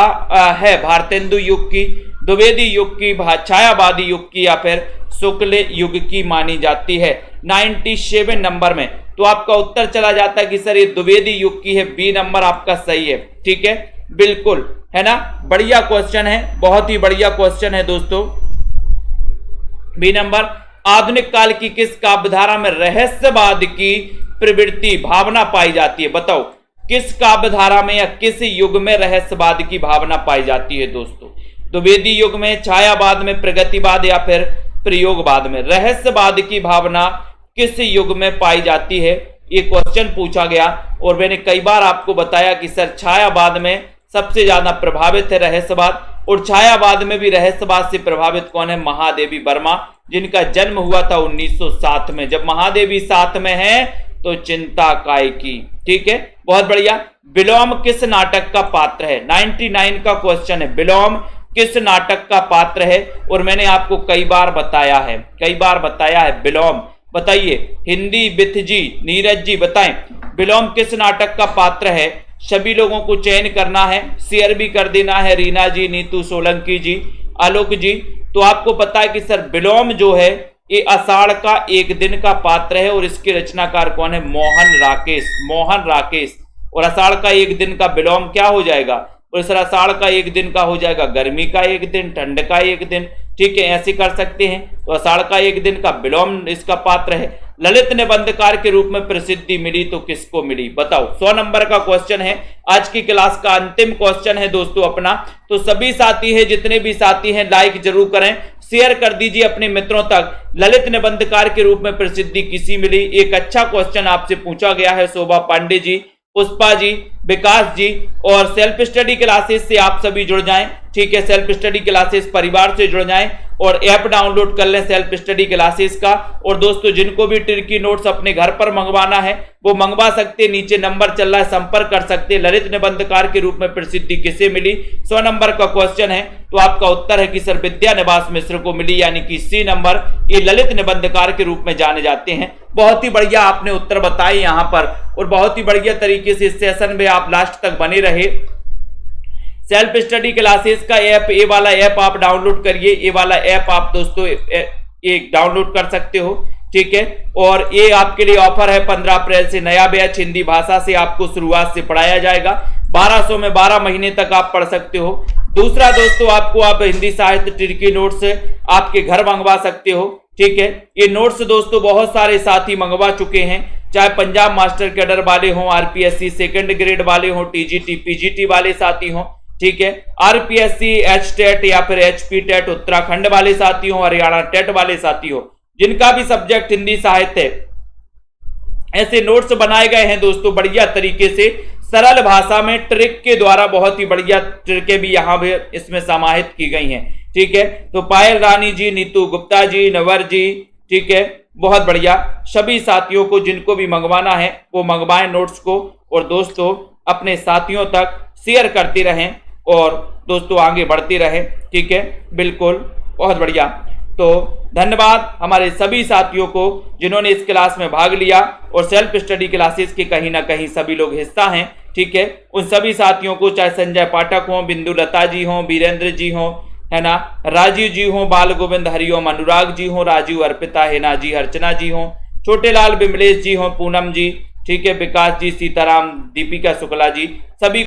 है। भारतेंदु युग की, द्विवेदी युग की, छायावादी युग की या फिर शुक्ल युग की मानी जाती है 97 नंबर में। तो आपका उत्तर चला जाता है कि सर ये द्विवेदी युग की है, बी नंबर आपका सही है। ठीक है, बिल्कुल है ना, बढ़िया क्वेश्चन है, बहुत ही बढ़िया क्वेश्चन है दोस्तों। B number. आधुनिक काल की किस काव्यधारा में रहस्यवाद की प्रवृत्ति भावना पाई जाती है, बताओ। किस काव्यधारा में या किस युग में रहस्यवाद की भावना पाई जाती है दोस्तों। द्विवेदी युग में, छायावाद में, प्रगतिवाद या फिर प्रयोगवाद में रहस्यवाद की भावना किस युग में पाई जाती है, ये क्वेश्चन पूछा गया। और मैंने कई बार आपको बताया कि सर छायावाद में सबसे ज्यादा प्रभावित है रहस्यवाद। और छायावाद में भी रहस्यवाद से प्रभावित कौन है, महादेवी वर्मा, जिनका जन्म हुआ था 1907 में। जब महादेवी साथ में है तो चिंता काय की। ठीक है, बहुत बढ़िया। विलोम किस नाटक का पात्र है। 99 का क्वेश्चन है, विलोम किस नाटक का पात्र है। और मैंने आपको कई बार बताया है विलोम। बताइए, हिंदी विथ जी, नीरज जी बताएं, विलोम किस नाटक का पात्र है। सभी लोगों को चयन करना है, शेयर भी कर देना है। रीना जी, नीतू सोलंकी जी, आलोक जी, तो आपको पता है कि सर विलोम जो है ये आषाढ़ का एक दिन का पात्र है और इसके रचनाकार कौन है? मोहन राकेश। और आषाढ़ का एक दिन का विलोम क्या हो जाएगा? और सर आषाढ़ का एक दिन का हो जाएगा गर्मी का एक दिन, ठंड का एक दिन, ठीक है, ऐसे कर सकते हैं। तो आषाढ़ का एक दिन का विलोम इसका पात्र है। ललित निबंधकार के रूप में प्रसिद्धि मिली तो किसको मिली? बताओ। 100 नंबर का क्वेश्चन है, आज की क्लास का अंतिम क्वेश्चन है दोस्तों अपना। तो सभी साथी हैं, जितने भी साथी हैं लाइक जरूर करें, शेयर कर दीजिए अपने मित्रों तक। ललित निबंधकार के रूप में प्रसिद्धि किसी मिली? एक अच्छा क्वेश्चन आपसे पूछा गया है। शोभा पांडे जी, पुष्पा जी, विकास जी, और सेल्फ स्टडी क्लासेस से आप सभी जुड़ जाएं, ठीक है। सेल्फ स्टडी क्लासेस परिवार से जुड़ जाएं और ऐप डाउनलोड कर लें सेल्फ स्टडी क्लासेस का। और दोस्तों जिनको भी ट्रिकी नोट्स अपने घर पर मंगवाना है वो मंगवा सकते, नीचे नंबर चल रहा है, संपर्क कर सकते। ललित निबंधकार के रूप में प्रसिद्धि किसे मिली? 100 नंबर का क्वेश्चन है। तो आपका उत्तर है कि सर विद्यानिवास मिश्र को मिली, यानी कि सी नंबर। ये ललित निबंधकार के रूप में जाने जाते हैं। बहुत ही बढ़िया आपने उत्तर बताए यहाँ पर, और बहुत ही बढ़िया तरीके से इस सेशन में आप लास्ट तक बने रहे। सेल्फ स्टडी क्लासेस का ऐप, ये वाला ऐप आप डाउनलोड करिए। ये वाला ऐप आप दोस्तों ये डाउनलोड कर सकते हो, ठीक है। और ये आपके लिए ऑफर है, 15 अप्रैल से नया बैच हिंदी भाषा से आपको शुरुआत से पढ़ाया जाएगा। 1200 में 12 महीने तक आप पढ़ सकते हो। दूसरा दोस्तों, आपको आप हिंदी साहित्य ट्रिकी नोट्स आपके घर मंगवा सकते हो, ठीक है। ये नोट्स दोस्तों बहुत सारे साथी मंगवा चुके हैं, चाहे पंजाब मास्टर कैडर वाले हों, आरपीएससी सेकंड ग्रेड वाले हों, टीजीटी पीजीटी वाले साथी हों, ठीक है, आरपीएससी एच टेट या फिर एचपी टेट उत्तराखंड वाले साथी हो, हरियाणा टेट वाले साथी हो, जिनका भी सब्जेक्ट हिंदी साहित्य है, ऐसे नोट्स बनाए गए हैं दोस्तों बढ़िया तरीके से, सरल भाषा में ट्रिक के द्वारा। बहुत ही बढ़िया ट्रिकें भी यहाँ पे इसमें समाहित की गई हैं, ठीक है। तो पायल रानी जी, नीतू गुप्ता जी, नवर जी, ठीक है, बहुत बढ़िया। सभी साथियों को जिनको भी मंगवाना है वो मंगवाएं नोट्स को, और दोस्तों अपने साथियों तक शेयर करते रहें और दोस्तों आगे बढ़ते रहें, ठीक है, बिल्कुल, बहुत बढ़िया। तो धन्यवाद हमारे सभी साथियों को जिन्होंने इस क्लास में भाग लिया, और सेल्फ स्टडी क्लासेस के कहीं ना कहीं सभी लोग हिस्सा हैं, ठीक है। उन सभी साथियों को, चाहे संजय पाठक हो, बिंदु लता जी हो, वीरेंद्र जी हो, है ना, राजीव जी हो, बाल गोविंद हरिओम, अनुराग जी हो, राजीव, अर्पिता, हेना जी, अर्चना जी हो, छोटे लाल, बिमलेश जी हो, पूनम जी, ठीक है, विकास जी, सीताराम, दीपिका शुक्ला जी, सभी